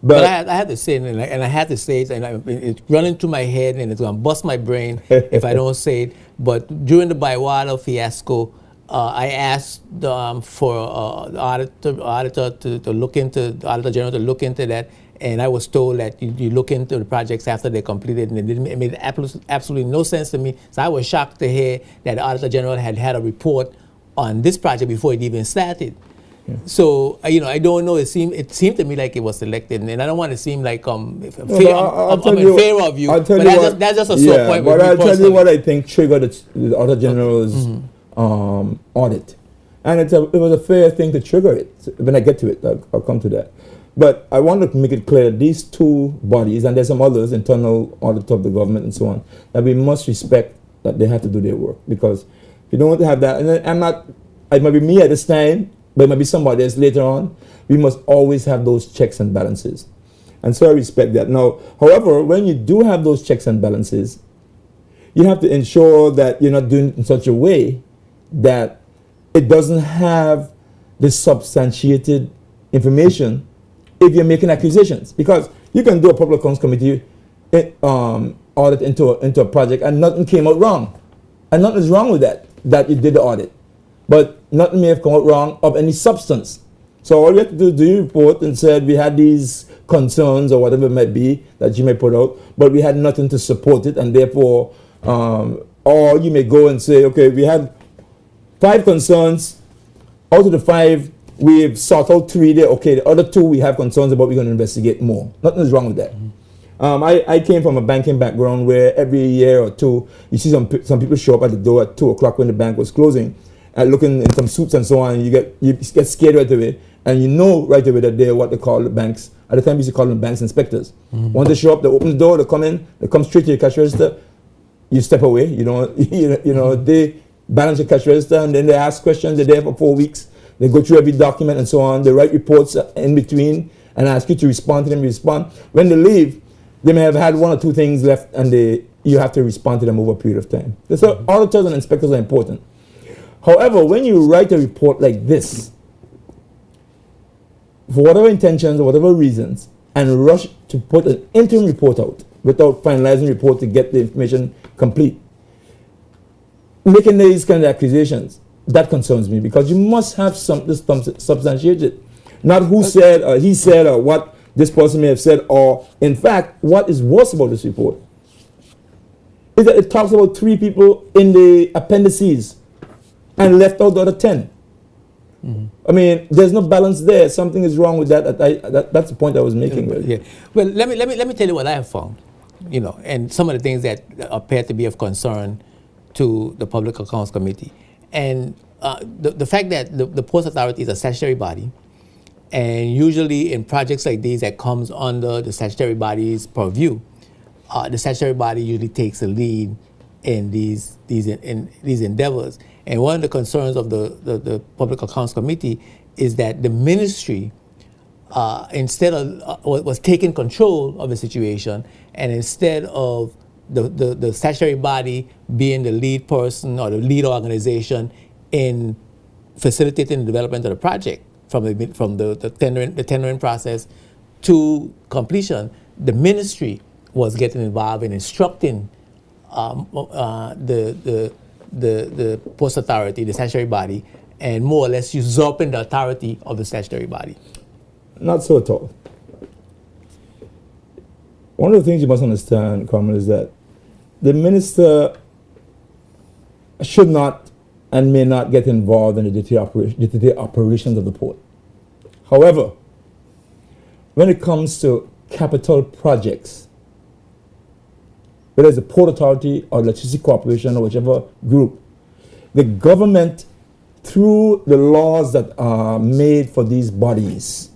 Speaker 1: But I had to say it, and I had to say it, and it's running through my head, and it's going to bust my brain if I don't say it. But during the Bywater fiasco, I asked for the auditor to look into, the Auditor General to look into that, and I was told that you look into the projects after they're completed, and it made absolutely no sense to me. So I was shocked to hear that the Auditor General had a report on this project before it even started. Yeah. So I don't know. It seemed to me like it was selected, and I don't want to seem like I'm in favor of you. But that's just a sore point.
Speaker 2: But I'll tell you what I think triggered the Auditor General's audit, and it was a fair thing to trigger it. When I get to it, I'll come to that. But I want to make it clear that these two bodies, and there's some others, internal audit of the government and so on, that we must respect that they have to do their work, because we don't want to have that. And it might be me at this time, but it might be somebody else later on. We must always have those checks and balances. And so I respect that. Now, however, when you do have those checks and balances, you have to ensure that you're not doing it in such a way that it doesn't have the substantiated information if you're making accusations. Because you can do a Public Accounts Committee audit into a project and nothing came out wrong. And nothing is wrong with that you did the audit. But nothing may have come out wrong of any substance. So all you have to do your report and said we had these concerns or whatever it might be that you may put out, but we had nothing to support it, and therefore, or you may go and say, okay, we had 5 concerns. Out of the 5, we've sought out 3 there. Okay, the other 2 we have concerns about, we're going to investigate more. Nothing is wrong with that. I came from a banking background where every year or two, you see some people show up at the door at 2 o'clock when the bank was closing, looking in some suits and so on. And you get scared right away, and you know right away that they're what they call the banks. At the time, we used to call them banks inspectors. Once they show up, they open the door, they come in, they come straight to your cash register. You step away. They balance your cash register, and then they ask questions. They're there for 4 weeks. They go through every document and so on. They write reports in between and ask you to respond to them. You respond. When they leave, they may have had 1 or 2 things left, and you have to respond to them over a period of time. So auditors and inspectors are important. However, when you write a report like this, for whatever intentions or whatever reasons, and rush to put an interim report out without finalizing the report to get the information complete, making these kind of accusations, that concerns me, because you must have something substantiated. Not who said, or he said, or what this person may have said, or in fact, what is worse about this report is that it talks about 3 people in the appendices and left out the other 10. I mean, there's no balance there. Something is wrong with that. That's the point I was making. Really.
Speaker 1: Yeah. Well, let me tell you what I have found, and some of the things that appear to be of concern to the Public Accounts Committee, and the fact that the Post Authority is a statutory body, and usually in projects like these that comes under the statutory body's purview, the statutory body usually takes the lead in these endeavors. And one of the concerns of the Public Accounts Committee is that the ministry, instead of was taking control of the situation, and instead of the statutory body being the lead person or the lead organization in facilitating the development of the project from the tendering process to completion, the ministry was getting involved in instructing the Post Authority, the statutory body, and more or less usurping the authority of the statutory body.
Speaker 2: Not so at all. One of the things you must understand, Carmen, is that the minister should not and may not get involved in the day-to-day operations of the port. However, when it comes to capital projects, whether it's the Port Authority or Electricity Corporation or whichever group, the government, through the laws that are made for these bodies,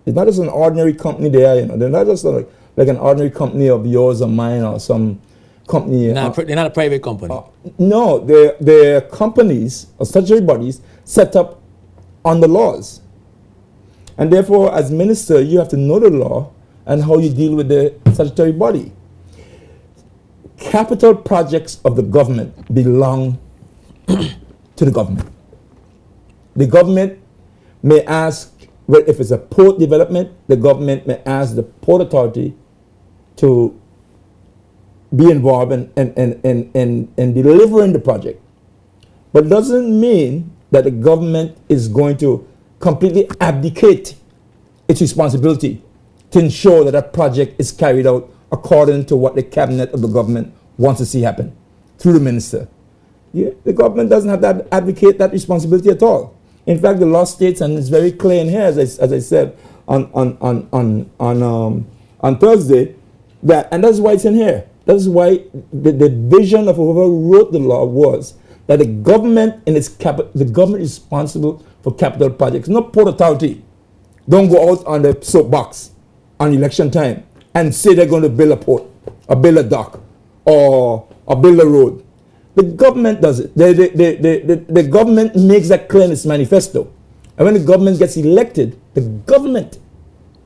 Speaker 2: it's not just an ordinary company there, they're not just like an ordinary company of yours or mine or some company.
Speaker 1: They're not a private company.
Speaker 2: No, they're companies or statutory bodies set up on the laws. And therefore, as minister, you have to know the law and how you deal with the statutory body. Capital projects of the government belong to the government. The government may ask, well, if it's a port development, the government may ask the Port Authority to be involved in delivering the project. But it doesn't mean that the government is going to completely abdicate its responsibility to ensure that that project is carried out according to what the cabinet of the government wants to see happen through the minister. Yeah, the government doesn't have to abdicate that responsibility at all. In fact, the law states, and it's very clear in here, as I said on Thursday, that, and that's why it's in here. That's why the vision of whoever wrote the law was that the government the government is responsible for capital projects. No Port Authority don't go out on the soapbox on election time and say they're going to build a port, or build a dock, or build a road. The government does it. The government makes that clear in its manifesto. And when the government gets elected, the government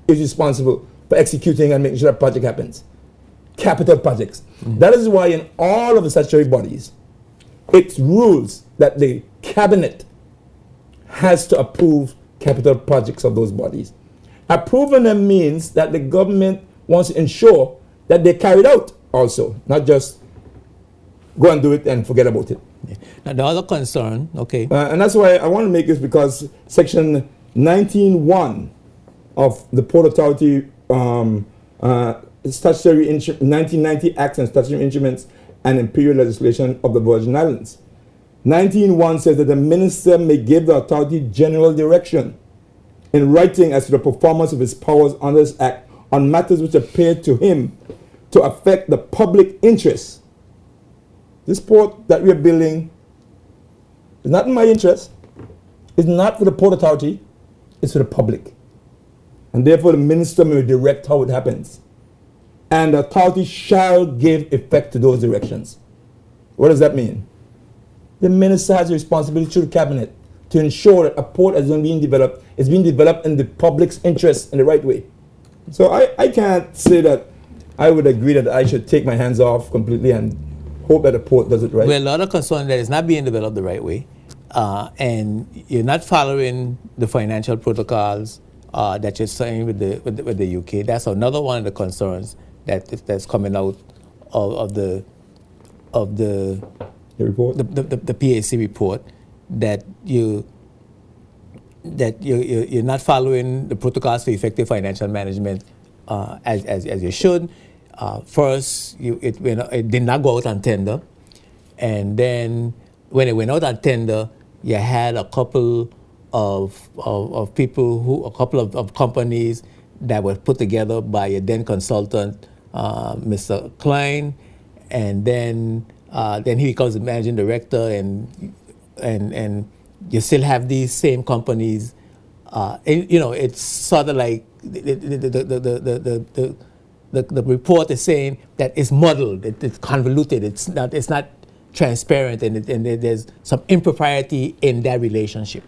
Speaker 2: is responsible for executing and making sure that project happens. Capital projects. That is why in all of the statutory bodies, it rules that the cabinet has to approve capital projects of those bodies. Approving them means that the government wants to ensure that they're carried out also, not just go and do it and forget about it.
Speaker 1: Yeah. Now the other concern, okay.
Speaker 2: And that's why I want to make this, because section 19.1 of the Port Authority statutory 1990 Acts and Statutory Instruments and Imperial Legislation of the Virgin Islands. 19.1 says that the minister may give the authority general direction in writing as to the performance of his powers under this act on matters which appeared to him to affect the public interest. This port that we are building is not in my interest. It's not for the Port Authority. It's for the public. And therefore the minister may direct how it happens. And the authority shall give effect to those directions. What does that mean? The minister has a responsibility to the cabinet to ensure that a port as being developed is being developed in the public's interest in the right way. So I can't say that I would agree that I should take my hands off completely and hope that the port does it right.
Speaker 1: Well, a lot of concern that it's not being developed the right way, and you're not following the financial protocols that you're signing with the UK. That's another one of the concerns that's coming out of the
Speaker 2: report,
Speaker 1: the PAC report, that you're not following the protocols for effective financial management as you should. First, it did not go out on tender, and then when it went out on tender, you had a couple of people a couple of companies that were put together by a then consultant, Mr. Klein, and then he becomes the managing director, and you still have these same companies. It's sort of like the report is saying that it's muddled, it's convoluted, it's not transparent, and there's some impropriety in that relationship.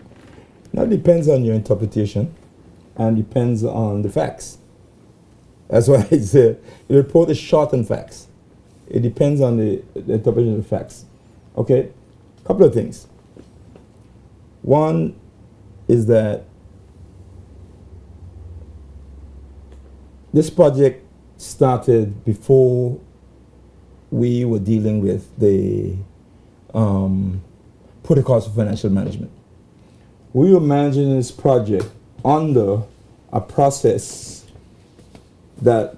Speaker 2: Now it depends on your interpretation and depends on the facts. That's why I say the report is short on facts. It depends on the interpretation of the facts. Okay, a couple of things. One is that this project started before we were dealing with the protocols for financial management. We were managing this project under a process that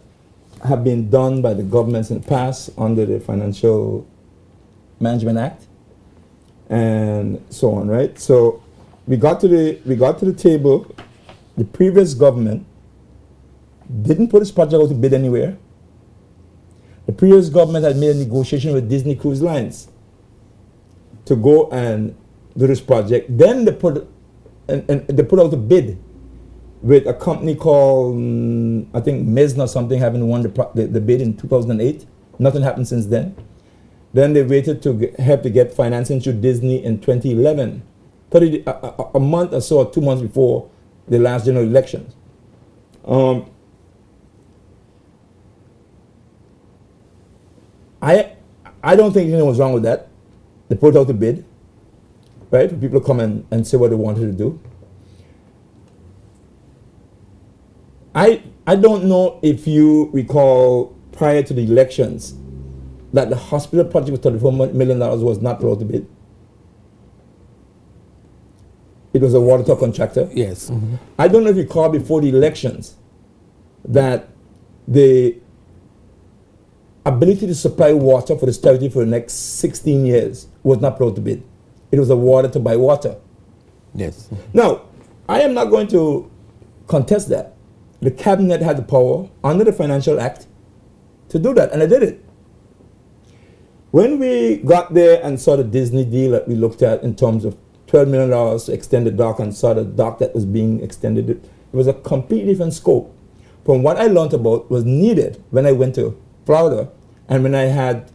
Speaker 2: had been done by the governments in the past under the Financial Management Act and so on, right? So we got to the table. The previous government didn't put this project out to bid anywhere. The previous government had made a negotiation with Disney Cruise Lines to go and do this project. Then they put out a bid with a company called, I think, Mesna or something, having won the bid in 2008. Nothing happened since then. Then they waited to help to get financing through Disney in 2011, a month or so, or 2 months before the last general elections. I don't think anything was wrong with that. They put out the bid, right? For people to come and say what they wanted to do. I don't know if you recall prior to the elections that the hospital project with $34 million was not put out to bid. It was a water top contractor.
Speaker 1: Yes. Mm-hmm.
Speaker 2: I don't know if you recall before the elections that the ability to supply water for this territory for the next 16 years was not put out to bid. It was a water to buy water.
Speaker 1: Yes.
Speaker 2: Now, I am not going to contest that. The cabinet had the power under the Financial Act to do that, and I did it. When we got there and saw the Disney deal that we looked at in terms of $12 million to extend the dock, and saw the dock that was being extended, it was a completely different scope from what I learned about was needed when I went to Florida, and when I had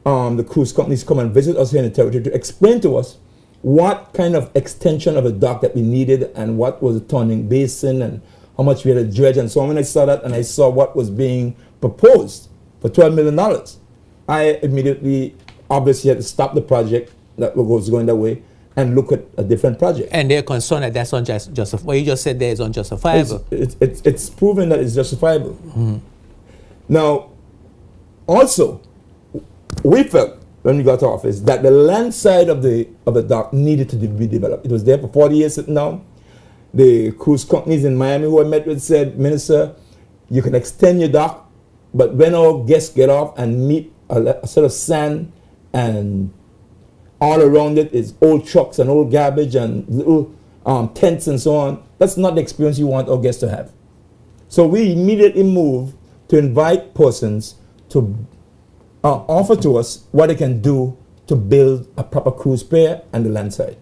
Speaker 2: the cruise companies come and visit us here in the territory to explain to us what kind of extension of a dock that we needed and what was a turning basin and how much we had to dredge and so on. When I saw that and I saw what was being proposed for $12 million, I immediately obviously had to stop the project that was going that way and look at a different project.
Speaker 1: And they're concerned that that's unjustifiable. What you just said there is unjustifiable.
Speaker 2: It's proven that it's justifiable. Mm-hmm. Now, also, we felt when we got to office that the land side of the dock needed to be developed. It was there for 40 years sitting down. The cruise companies in Miami who I met with said, Minister, you can extend your dock, but when our guests get off and meet a set of sand and all around it is old trucks and old garbage and little tents and so on, that's not the experience you want our guests to have. So we immediately moved to invite persons to offer to us what they can do to build a proper cruise pier and the landside.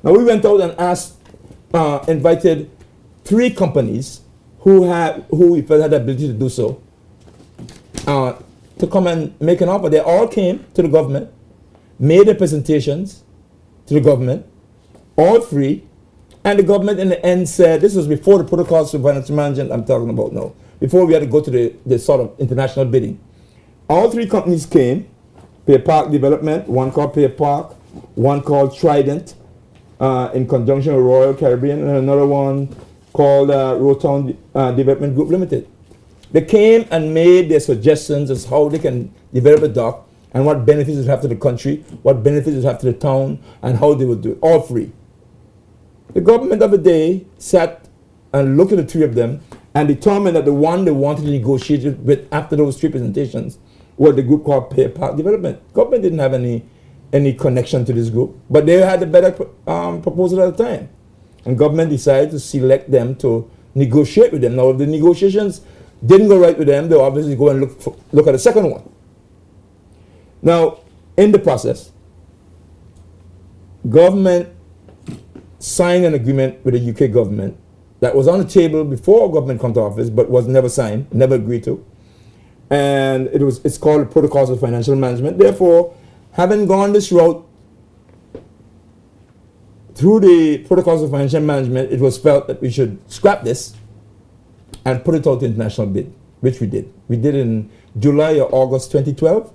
Speaker 2: Now we went out and invited 3 companies who we felt had the ability to do so to come and make an offer. They all came to the government, made their presentations to the government, all 3, and the government in the end said, this was before the protocols for financial management I'm talking about now, before we had to go to the sort of international bidding. All 3 companies came, Pier Park Development, one called Pier Park, one called Trident, in conjunction with Royal Caribbean, and another one called Rotown Development Group Limited. They came and made their suggestions as how they can develop a dock and what benefits it would have to the country, what benefits it would have to the town, and how they would do it, all free. The government of the day sat and looked at the 3 of them and determined that the one they wanted to negotiate with after those 3 presentations was the group called Pier Park Development. Government didn't have any connection to this group, but they had a better proposal at the time. And government decided to select them to negotiate with them. Now, if the negotiations didn't go right with them, they obviously go and look at the second one. Now, in the process, government signed an agreement with the UK government that was on the table before government came to office, but was never signed, never agreed to. And it's called Protocols of Financial Management. Therefore, having gone this route through the Protocols of Financial Management, it was felt that we should scrap this and put it out to international bid, which we did. We did in July or August 2012,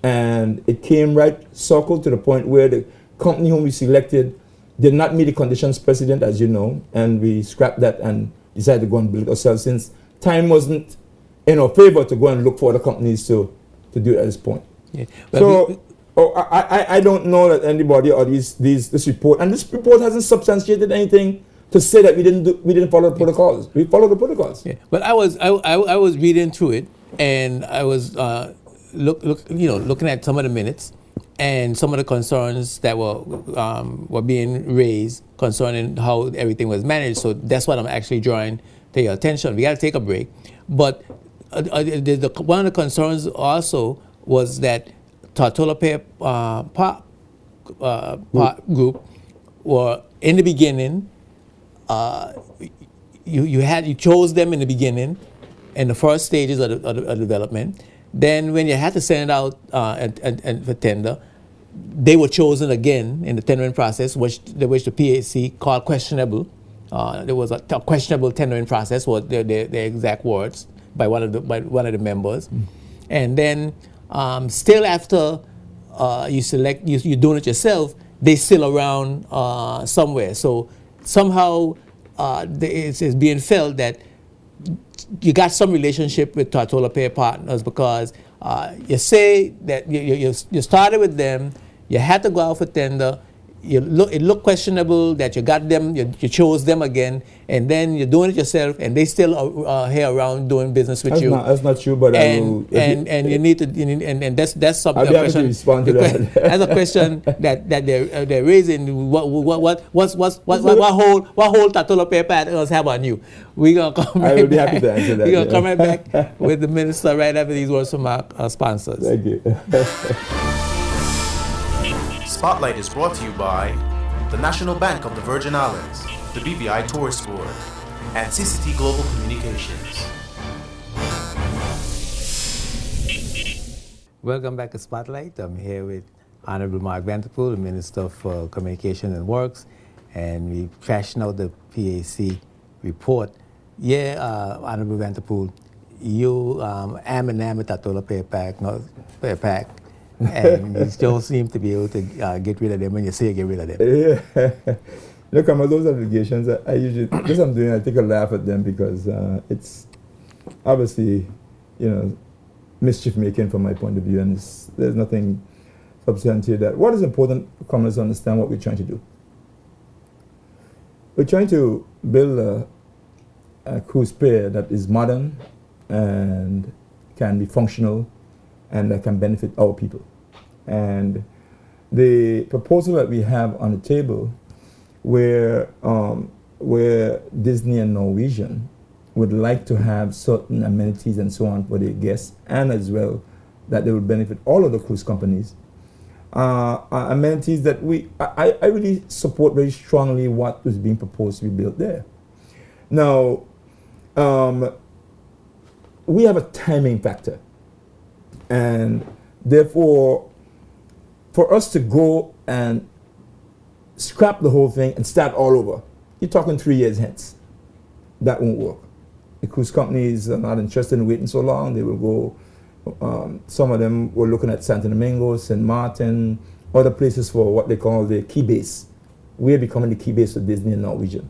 Speaker 2: and it came right circled to the point where the company whom we selected did not meet the conditions precedent, as you know, and we scrapped that and decided to go and build it ourselves since time wasn't in our favor to go and look for other companies to do it at this point. Yeah. So I don't know that anybody or this report, and this report hasn't substantiated anything to say that we didn't follow the protocols. We followed the protocols.
Speaker 1: Yeah. But I was reading through it, and I was looking at some of the minutes and some of the concerns that were being raised concerning how everything was managed. So that's what I'm actually drawing to your attention. We got to take a break, but one of the concerns also was that Tortola Pier Group were in the beginning. You chose them in the beginning, in the first stages of the development. Then when you had to send it out and for tender, they were chosen again in the tendering process, which the PAC called questionable. There was a questionable tendering process, was their exact words by one of the members. And then still after you're doing it yourself, they still around somewhere. So somehow it's being felt that you got some relationship with Tortola Pier Partners because you say that you started with them, you had to go out for tender, it looked questionable that you got them, you chose them again, and then you're doing it yourself, and they still are here around doing business with you.
Speaker 2: That's not true, but
Speaker 1: and you need to, and that's something.
Speaker 2: I'll be happy to respond to that.
Speaker 1: That's a question that they're raising. What whole Tortola Pier Partners have on you? We're gonna come.
Speaker 2: I will be happy to answer that.
Speaker 1: We're gonna come right back with the minister right after these words from our sponsors.
Speaker 2: Thank you.
Speaker 3: Spotlight is brought to you by the National Bank of the Virgin Islands, the BVI Tourist Board, and CCT Global Communications.
Speaker 1: Welcome back to Spotlight. I'm here with Honorable Mark Vanterpool, the Minister for Communication and Works, and we're trashing out the PAC report. Yeah, Honorable Vanterpool, you am with Tortola Pier Pack. And you don't seem to be able to get rid of them when you say get rid of them.
Speaker 2: Yeah. Look, those obligations, I usually, this I'm doing, I take a laugh at them because it's obviously, mischief making from my point of view, and there's nothing substantial that. What is important for commoners to understand what we're trying to do. We're trying to build a cruise pier that is modern and can be functional and that can benefit our people. And the proposal that we have on the table where Disney and Norwegian would like to have certain amenities and so on for their guests, and as well that they would benefit all of the cruise companies. Amenities that I really support very strongly what is being proposed to be built there. Now, we have a timing factor, and therefore, for us to go and scrap the whole thing and start all over, you're talking 3 years hence. That won't work. The cruise companies are not interested in waiting so long. They will go, some of them were looking at Santo Domingo, St. Martin, other places for what they call the key base. We're becoming the key base for Disney and Norwegian.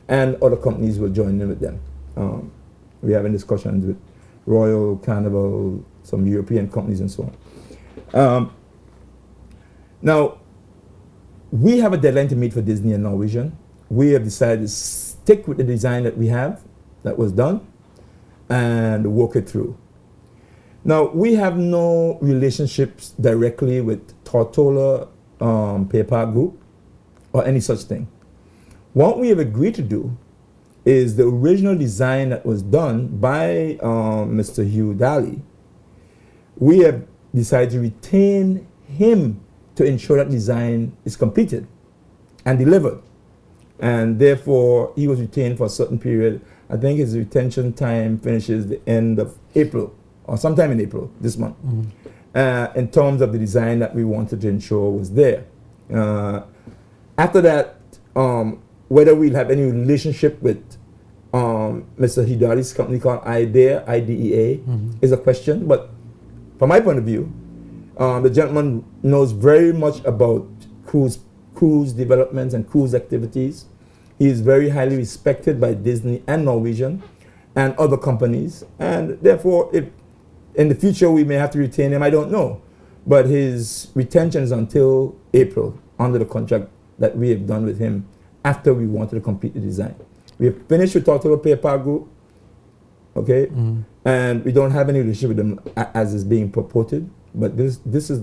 Speaker 2: And other companies will join in with them. We're having discussions with Royal, Carnival, some European companies and so on. Now, we have a deadline to meet for Disney and Norwegian. We have decided to stick with the design that we have, that was done, and work it through. Now, we have no relationships directly with Tortola Pier Group or any such thing. What we have agreed to do is the original design that was done by Mr. Hugh Daly. We have decided to retain him to ensure that design is completed and delivered. And therefore, he was retained for a certain period. I think his retention time finishes the end of April, or sometime in April, this month, in terms of the design that we wanted to ensure was there. After that, whether we'll have any relationship with Mr. Hidari's company called IDEA, IDEA, is a question. But from my point of view, the gentleman knows very much about cruise developments and cruise activities. He is very highly respected by Disney and Norwegian and other companies. And therefore, if in the future we may have to retain him, I don't know. But his retention is until April under the contract that we have done with him after we wanted to complete the design. We have finished with Tortola Pier Group, okay? And we don't have any relationship with them as is being purported. But this is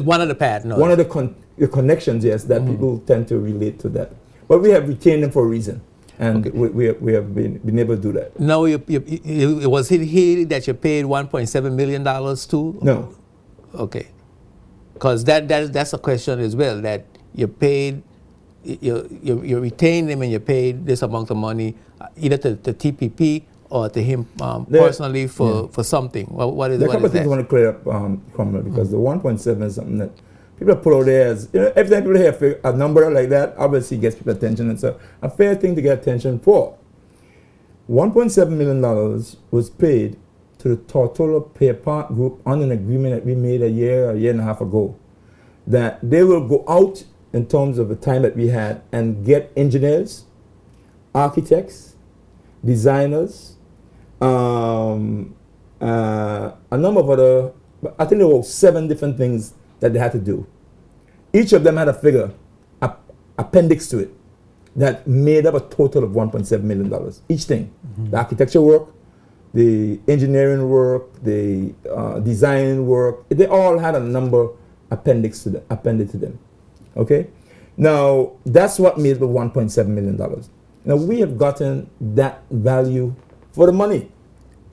Speaker 1: one of the paths. No.
Speaker 2: One of the connections, yes, that people tend to relate to that. But we have retained them for a reason, and we have been able to do that.
Speaker 1: No, was it here that you paid $1.7 million to?
Speaker 2: No.
Speaker 1: Okay, because that's a question as well, that you paid, you retained him and you paid this amount of money either to TPP or to him personally for something. What is that?
Speaker 2: There are a couple of things I want to clear up, Cromwell, because the 1.7 is something that people put out there as, every time people hear a number like that, obviously gets people attention. It's a fair thing to get attention for. $1.7 million was paid to the Tortola Pier Group on an agreement that we made a year and a half ago, that they will go out in terms of the time that we had and get engineers, architects, designers, a number of other, I think there were 7 different things that they had to do. Each of them had a figure, appendix to it, that made up a total of $1.7 million. Each thing, the architecture work, the engineering work, the design work, they all had a number appended to them. Okay? Now, that's what made the $1.7 million. Now, we have gotten that value for the money.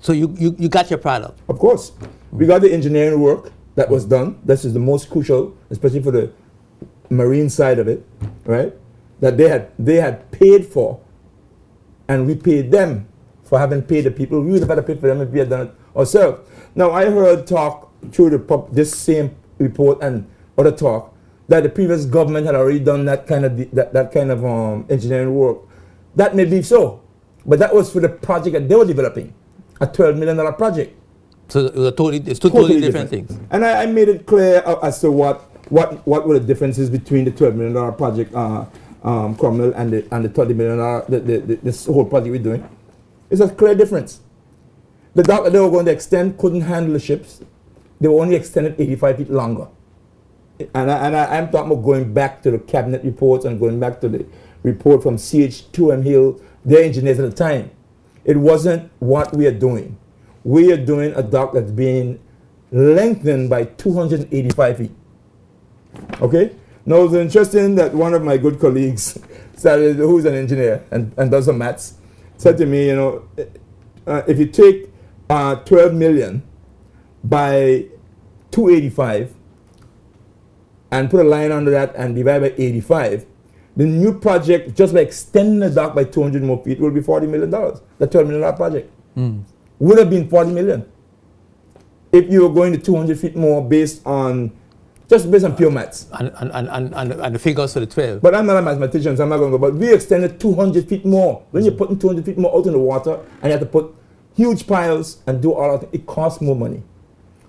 Speaker 1: So you got your product?
Speaker 2: Of course. We got the engineering work that was done. This is the most crucial, especially for the marine side of it, right? That they had paid for, and we paid them for having paid the people. We would have had to pay for them if we had done it ourselves. Now, I heard talk through this same report and other talk that the previous government had already done that kind of engineering work. That may be so, but that was for the project that they were developing, a $12 million project.
Speaker 1: So it's two totally different things.
Speaker 2: And I made it clear as to what were the differences between the $12 million project, Cromwell, and the $30 million, this whole project we're doing. It's a clear difference. The dock that they were going to extend couldn't handle the ships. They were only extended 85 feet longer. And I'm talking about going back to the cabinet reports and going back to the report from CH2M Hill, their engineers at the time. It wasn't what we are doing. We are doing a dock that's being lengthened by 285 feet. Okay? Now, it's interesting that one of my good colleagues, who's an engineer and does some maths, said to me, if you take 12 million by 285 and put a line under that and divide by 85, the new project, just by extending the dock by 200 more feet, will be $40 million. The $12 million project would have been $40 million if you were going to 200 feet more based on pure maths.
Speaker 1: And the figures for the 12.
Speaker 2: But I'm not a mathematician, so I'm not going to go. But we extended 200 feet more. When you're putting 200 feet more out in the water and you have to put huge piles and do all of it, it costs more money.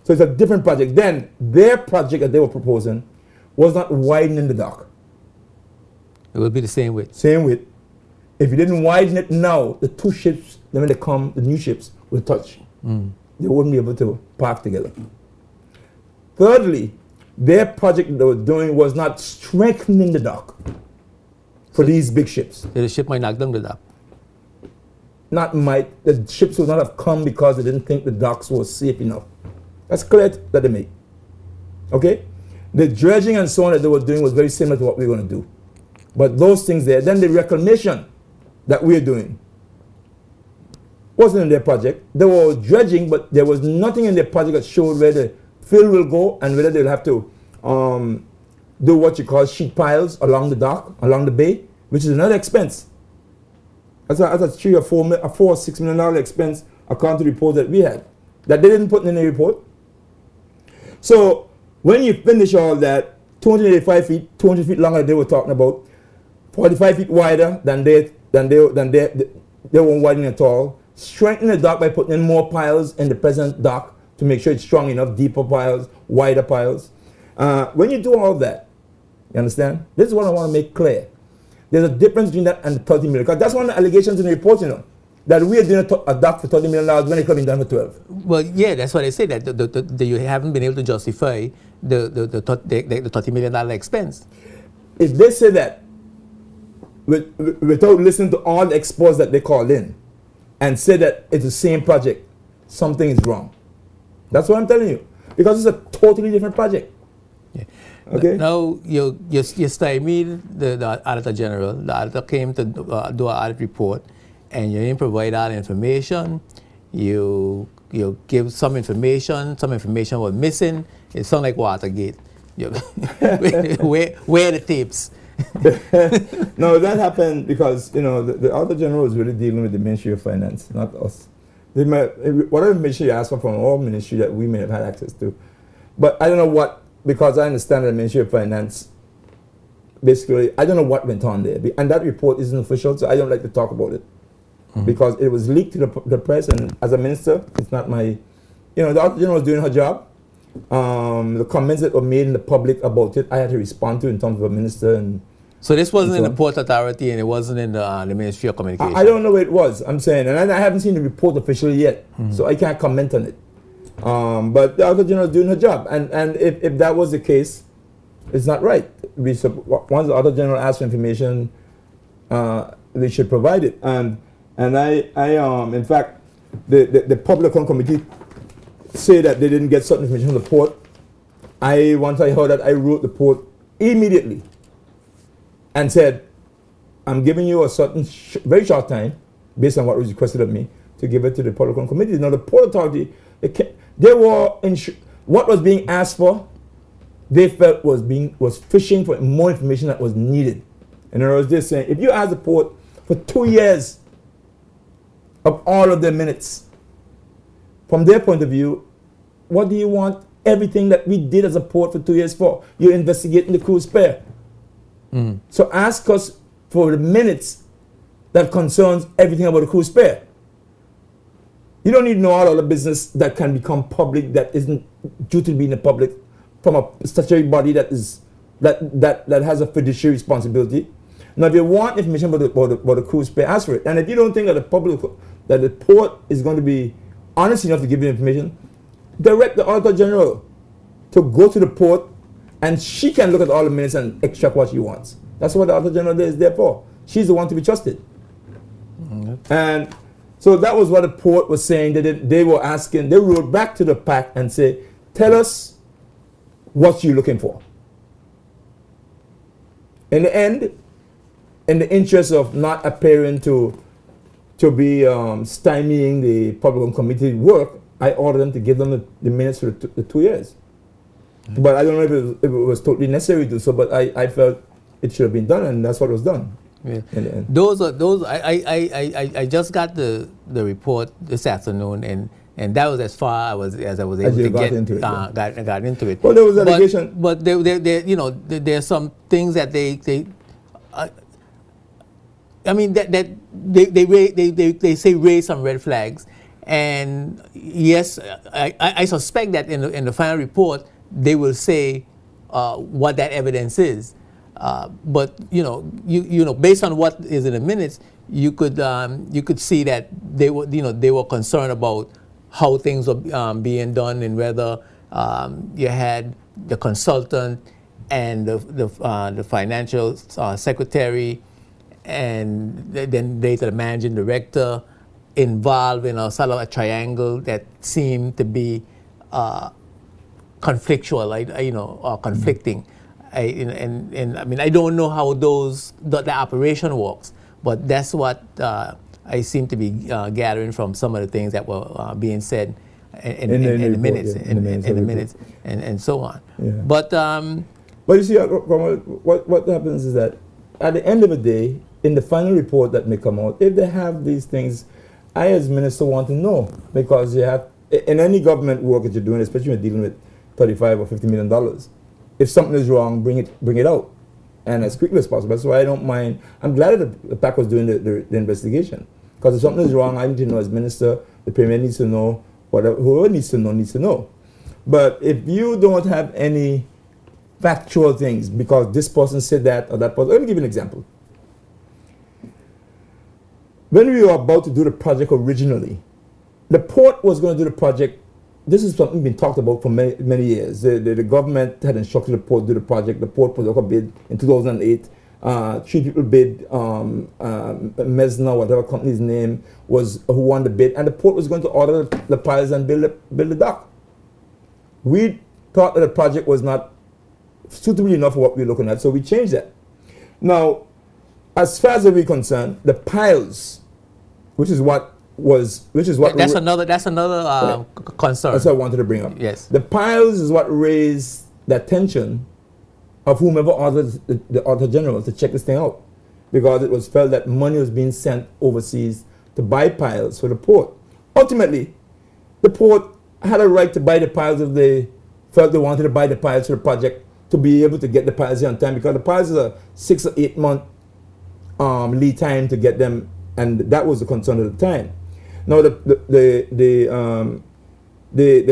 Speaker 2: So it's a different project. Then their project that they were proposing was not widening the dock.
Speaker 1: It will be the same width.
Speaker 2: Same width. If you didn't widen it now, the two ships, then when they come, the new ships will touch. They wouldn't be able to park together. Thirdly, their project that they were doing was not strengthening the dock for these big ships.
Speaker 1: So the ship might knock down the dock.
Speaker 2: The ships would not have come because they didn't think the docks were safe enough. That's clear that they made. Okay? The dredging and so on that they were doing was very similar to what we were going to do. But those things there, then the reclamation that we're doing wasn't in their project. They were dredging, but there was nothing in their project that showed where the fill will go and whether they'll have to do what you call sheet piles along the dock, along the bay, which is another expense. That's a $3 or $6 million expense according to the report that we had, that they didn't put in the report. So when you finish all that, 285 feet, 200 feet longer they were talking about, 45 feet wider than they weren't widening at all. Strengthen the dock by putting in more piles in the present dock to make sure it's strong enough, deeper piles, wider piles. When you do all that, you understand? This is what I want to make clear. There's a difference between that and the 30 million. Because that's one of the allegations in the report, that we are doing a dock for $30 million when it could be done for 12.
Speaker 1: Well, yeah, that's what I say, that you haven't been able to justify the $30 million expense.
Speaker 2: If they say that without listening to all the experts that they called in and say that it's the same project, something is wrong. That's what I'm telling you. Because it's a totally different project.
Speaker 1: Yeah.
Speaker 2: Okay?
Speaker 1: Now, you stymied the Auditor General. The auditor came to do an audit report, and you didn't provide all the information. You give some information was missing. It sounds like Watergate. Where are the tapes?
Speaker 2: No, that happened because the Auditor General is really dealing with the Ministry of Finance, not us. Whatever ministry you ask for from our ministry that we may have had access to, but I don't know what, because I understand the Ministry of Finance. Basically, I don't know what went on there, and that report isn't official, so I don't like to talk about it because it was leaked to the press, and as a minister, it's not my. The Auditor General was doing her job. The comments that were made in the public about it, I had to respond to in terms of a minister. And
Speaker 1: so this wasn't in the Port Authority and it wasn't in the Ministry of Communication?
Speaker 2: I don't know where it was, I'm saying, and I haven't seen the report officially yet, so I can't comment on it. But the Auditor General is doing her job, and if that was the case, it's not right. Once the Auditor General asks for information, they should provide it. And in fact, the Public Account Committee say that they didn't get certain information from the port. Once I heard that, I wrote the port immediately and said, I'm giving you a certain very short time, based on what was requested of me, to give it to the Public Account Committee. Now the Port Authority, what was being asked for, they felt was fishing for more information that was needed. And I was just saying, if you ask the port for 2 years of all of their minutes, from their point of view, what do you want everything that we did as a port for 2 years for? You're investigating the cruise spare. So ask us for the minutes that concerns everything about the cruise spare. You don't need to know all the business that can become public that isn't due to be in the public from a statutory body that has a fiduciary responsibility. Now, if you want information about the cruise spare, ask for it. And if you don't think that the port is going to be honest enough to give you information, direct the Auditor General to go to the port, and she can look at all the minutes and extract what she wants. That's what the Auditor General is there for. She's the one to be trusted. And so that was what the port was saying. They were asking, they wrote back to the PAC and say, tell us what you're looking for. In the end, in the interest of not appearing to to be stymieing the public committee work, I ordered them to give them the minutes for the 2 years. But I don't know if it was totally necessary to do so, but I felt it should have been done, and that's what was done.
Speaker 1: Yeah. Those. I just got the report this afternoon, and that was as far as I was able to get into it. Got into it.
Speaker 2: Well, there was allegation,
Speaker 1: but there are some things that they I mean that they say raise some red flags, and yes, I suspect that in the final report they will say what that evidence is. But you know, based on what is in the minutes, you could see that they were concerned about how things were being done, and whether you had the consultant and the financial secretary, and then later the managing director involved in a sort of a triangle that seemed to be conflictual, or conflicting. And I mean, I don't know how the operation works, but that's what I seem to be gathering from some of the things that were being said in the minutes, and so on.
Speaker 2: Yeah.
Speaker 1: But
Speaker 2: you see, what happens is that at the end of the day, in the final report that may come out, if they have these things, I as minister want to know, because you have, in any government work that you're doing, especially when you're dealing with $35 or $50 million, if something is wrong, bring it out, and as quickly as possible. That's why I don't mind. I'm glad that the PAC was doing the investigation, because if something is wrong, I need to know as minister. The premier needs to know. Whoever needs to know. But if you don't have any factual things, because this person said that or that person, let me give you an example. When we were about to do the project originally, the port was going to do the project. This is something been talked about for many years. The government had instructed the port to do the project. The port put up a bid in 2008. 3 people bid. Mesna, whatever company's name was, who won the bid, and the port was going to order the piles and build the dock. We thought that the project was not suitable enough for what we were looking at, so we changed that. Now, as far as we're concerned, the piles, which is what
Speaker 1: that's another concern.
Speaker 2: That's what I wanted to bring up.
Speaker 1: Yes,
Speaker 2: the piles is what raised the attention of whomever ordered the Auditor General to check this thing out, because it was felt that money was being sent overseas to buy piles for the port. Ultimately, the port had a right to buy the piles if they felt they wanted to buy the piles for the project, to be able to get the piles here on time, because the piles is a 6 or 8 month lead time to get them, and that was the concern at the time. Now the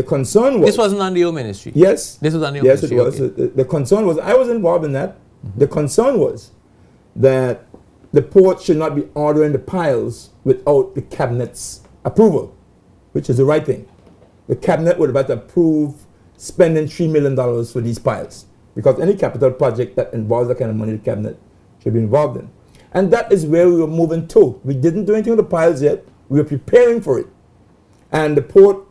Speaker 2: concern was,
Speaker 1: this wasn't on the old ministry.
Speaker 2: Yes,
Speaker 1: this was on the old
Speaker 2: ministry.
Speaker 1: Yes, it
Speaker 2: was. Okay. The concern was, I was involved in that. The concern was that the port should not be ordering the piles without the cabinet's approval, which is the right thing. The cabinet would have had to approve spending $3 million for these piles, because any capital project that involves that kind of money, the cabinet should be involved in. And that is where we were moving to. We didn't do anything with the piles yet. We were preparing for it. And the port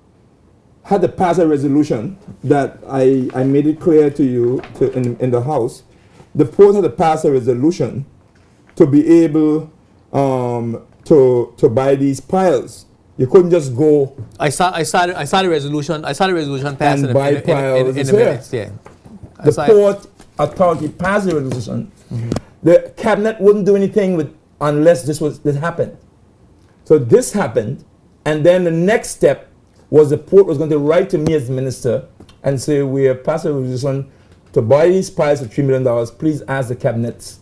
Speaker 2: had to pass a resolution that I made it clear to you in the House. The port had to pass a resolution to be able to buy these piles. You couldn't just go.
Speaker 1: I saw the resolution. I saw the resolution passed
Speaker 2: and buy piles
Speaker 1: in the minutes. Yeah.
Speaker 2: The port authority passed the resolution. Mm-hmm. The cabinet wouldn't do anything unless this happened. So this happened, and then the next step was the port was going to write to me as minister and say, we have passed a resolution to buy these piles for $3 million. Please ask the cabinet's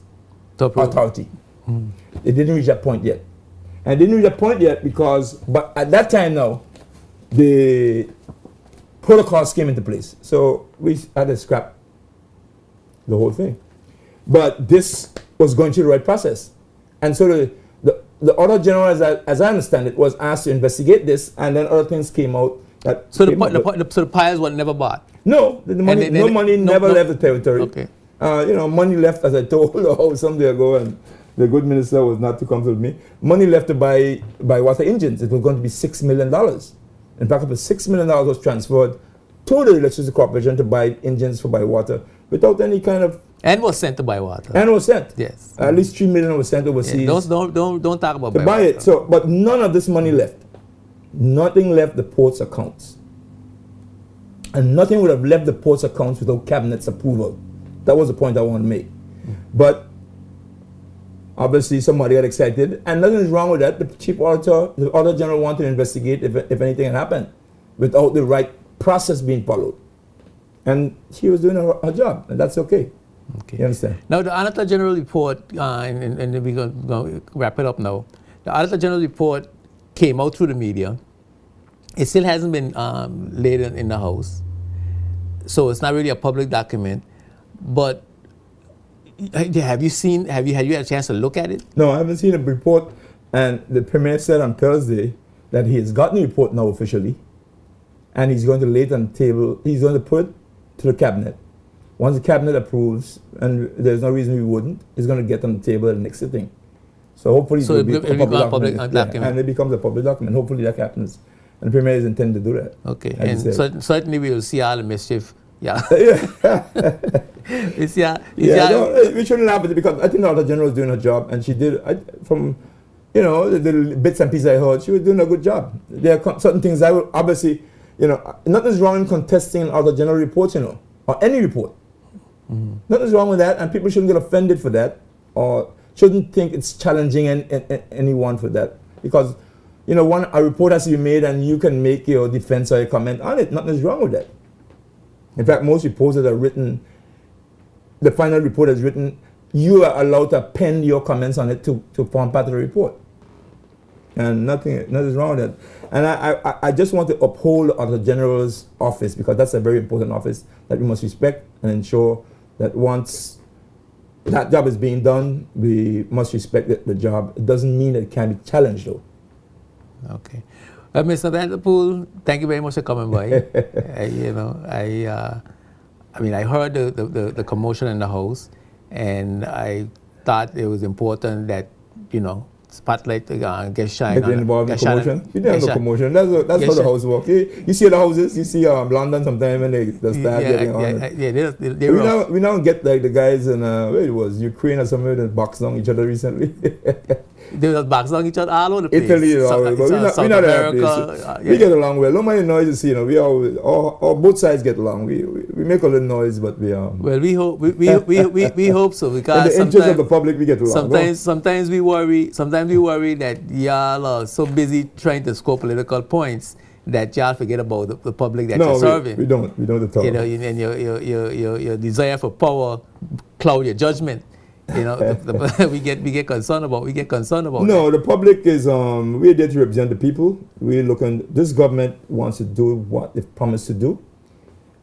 Speaker 2: authority. Mm. It didn't reach that point yet. And it didn't reach that point yet but at that time now, the protocols came into place. So we had to scrap the whole thing. But this was going through the right process. And so the Auditor General, as I understand it, was asked to investigate this, and then other things came out.
Speaker 1: So the piles were never bought?
Speaker 2: No, money never left the territory.
Speaker 1: Okay.
Speaker 2: Money left, as I told the House someday ago, and the good minister was not to comfort me. Money left to buy water engines. It was going to be $6 million. In fact, $6 million was transferred to the Electricity Corporation to buy engines for buy water, without any kind of
Speaker 1: And was sent to buy water.
Speaker 2: And was sent.
Speaker 1: Yes.
Speaker 2: At least 3 million was sent overseas.
Speaker 1: Yeah, don't talk about
Speaker 2: to buy
Speaker 1: water.
Speaker 2: it. So, but none of this money left. Nothing left the port's accounts. And nothing would have left the port's accounts without cabinet's approval. That was the point I want to make. But obviously somebody got excited, and nothing is wrong with that. The chief auditor, the auditor general wanted to investigate if anything had happened without the right process being followed. And she was doing her job, and that's okay.
Speaker 1: Okay.
Speaker 2: You understand?
Speaker 1: Now, the Auditor General report, and we're going to wrap it up now. The Auditor General report came out through the media. It still hasn't been laid in the House, so it's not really a public document. But have you had a chance to look at it?
Speaker 2: No, I haven't seen a report. And the Premier said on Thursday that he has gotten the report now officially, and he's going to lay it on the table. He's going to put it to the cabinet. Once the cabinet approves, and there's no reason we wouldn't, it's going to get on the table at the next sitting. So hopefully
Speaker 1: so
Speaker 2: it'll be a public
Speaker 1: document.
Speaker 2: Yeah, and it becomes a public document. Hopefully that happens. And the Premier is intended to do that.
Speaker 1: Okay, and certainly we will see all the mischief. Yeah. We
Speaker 2: shouldn't laugh at it, because I think the Auditor General is doing her job, and she did, from the bits and pieces I heard, she was doing a good job. There are certain things I will obviously, nothing's wrong in contesting an Auditor General report, or any report. Mm-hmm. Nothing's wrong with that, and people shouldn't get offended for that, or shouldn't think it's challenging anyone for that, because a report has to be made, and you can make your defense or your comment on it. Nothing's wrong with that. In fact, most reports that are written, the final report is written, you are allowed to append your comments on it to form part of the report. And nothing's wrong with that. And I just want to uphold the Auditor General's office, because that's a very important office that we must respect and ensure that once that job is being done, we must respect the job. It doesn't mean that it can be challenged, though.
Speaker 1: Okay. Mr. Vanderpool, thank you very much for coming by. I heard the commotion in the House, and I thought it was important that, spotlight get shine.
Speaker 2: Get involved in commotion? We didn't have no commotion. That's how the House works. You see the houses, you see London sometimes when they start getting on. We now get like the guys in, where it was, Ukraine or somewhere that boxed on each other recently.
Speaker 1: They were boxing on each other all over the place.
Speaker 2: Italy, we're not America. We get along well. No matter noises, we always, or both sides get along. We make a little noise, but we
Speaker 1: well, we hope we hope so, because
Speaker 2: in the interest of the public, we get along.
Speaker 1: Sometimes we worry that y'all are so busy trying to score political points that y'all forget about the public that you're serving.
Speaker 2: We don't at all.
Speaker 1: And your desire for power cloud your judgment. We get concerned about.
Speaker 2: No, the public is we're there to represent the people. We're looking. This government wants to do what they've promised to do,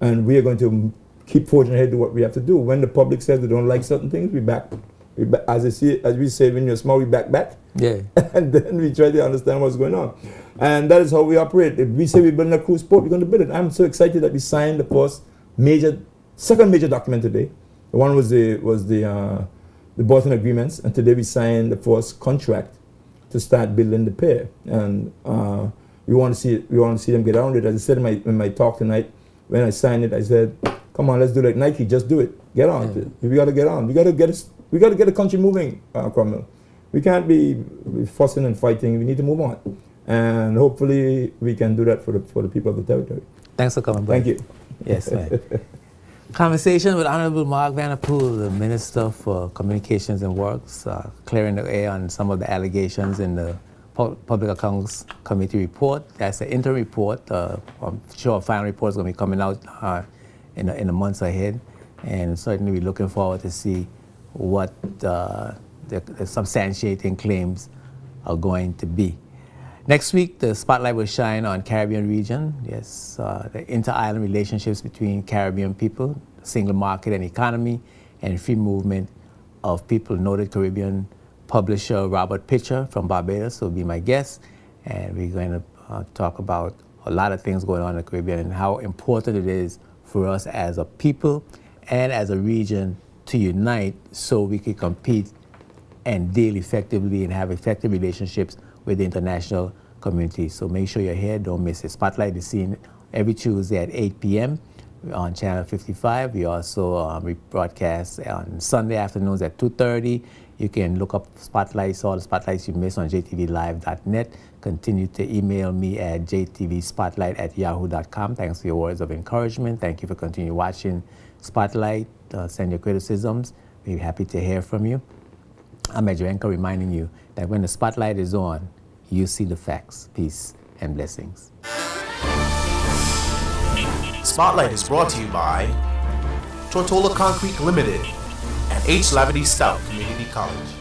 Speaker 2: and we are going to keep forging ahead to what we have to do. When the public says they don't like certain things, we back. As we say, when you're small, we back.
Speaker 1: Yeah.
Speaker 2: And then we try to understand what's going on, and that is how we operate. If we say we're building a cruise port, we're going to build it. I'm so excited that we signed the second major document today. The one was the Boston agreements, and today we signed the first contract to start building the pier. And we want to see them get on it. As I said in my talk tonight, when I signed it, I said, "Come on, let's do like Nike. Just do it. Get on it. We got to get on. We got to get the country moving, Cromwell. We can't be fussing and fighting. We need to move on, and hopefully we can do that for the people of the territory."
Speaker 1: Thanks for coming by.
Speaker 2: Thank you.
Speaker 1: Yes, man. Conversation with Honorable Mark Vanderpool, the Minister for Communications and Works, clearing the air on some of the allegations in the Public Accounts Committee report. That's an interim report. I'm sure a final report is going to be coming out in the months ahead, and certainly we're looking forward to see what the substantiating claims are going to be. Next week, the spotlight will shine on Caribbean region. Yes, the inter-island relationships between Caribbean people, single market and economy, and free movement of people. Noted Caribbean publisher Robert Pitcher from Barbados will be my guest, and we're going to talk about a lot of things going on in the Caribbean and how important it is for us as a people and as a region to unite so we can compete and deal effectively and have effective relationships with the international community. So make sure you're here, don't miss it. Spotlight is seen every Tuesday at 8 p.m. on Channel 55. We also broadcast on Sunday afternoons at 2:30. You can look up spotlights, all the spotlights you missed on jtvlive.net. Continue to email me at jtvspotlight@yahoo.com. Thanks for your words of encouragement. Thank you for continuing watching Spotlight. Send your criticisms. We're happy to hear from you. I'm Edgerenka, reminding you that when the spotlight is on, you see the facts. Peace and blessings.
Speaker 3: Spotlight is brought to you by Tortola Concrete Limited and H. Lavity Stout Community College.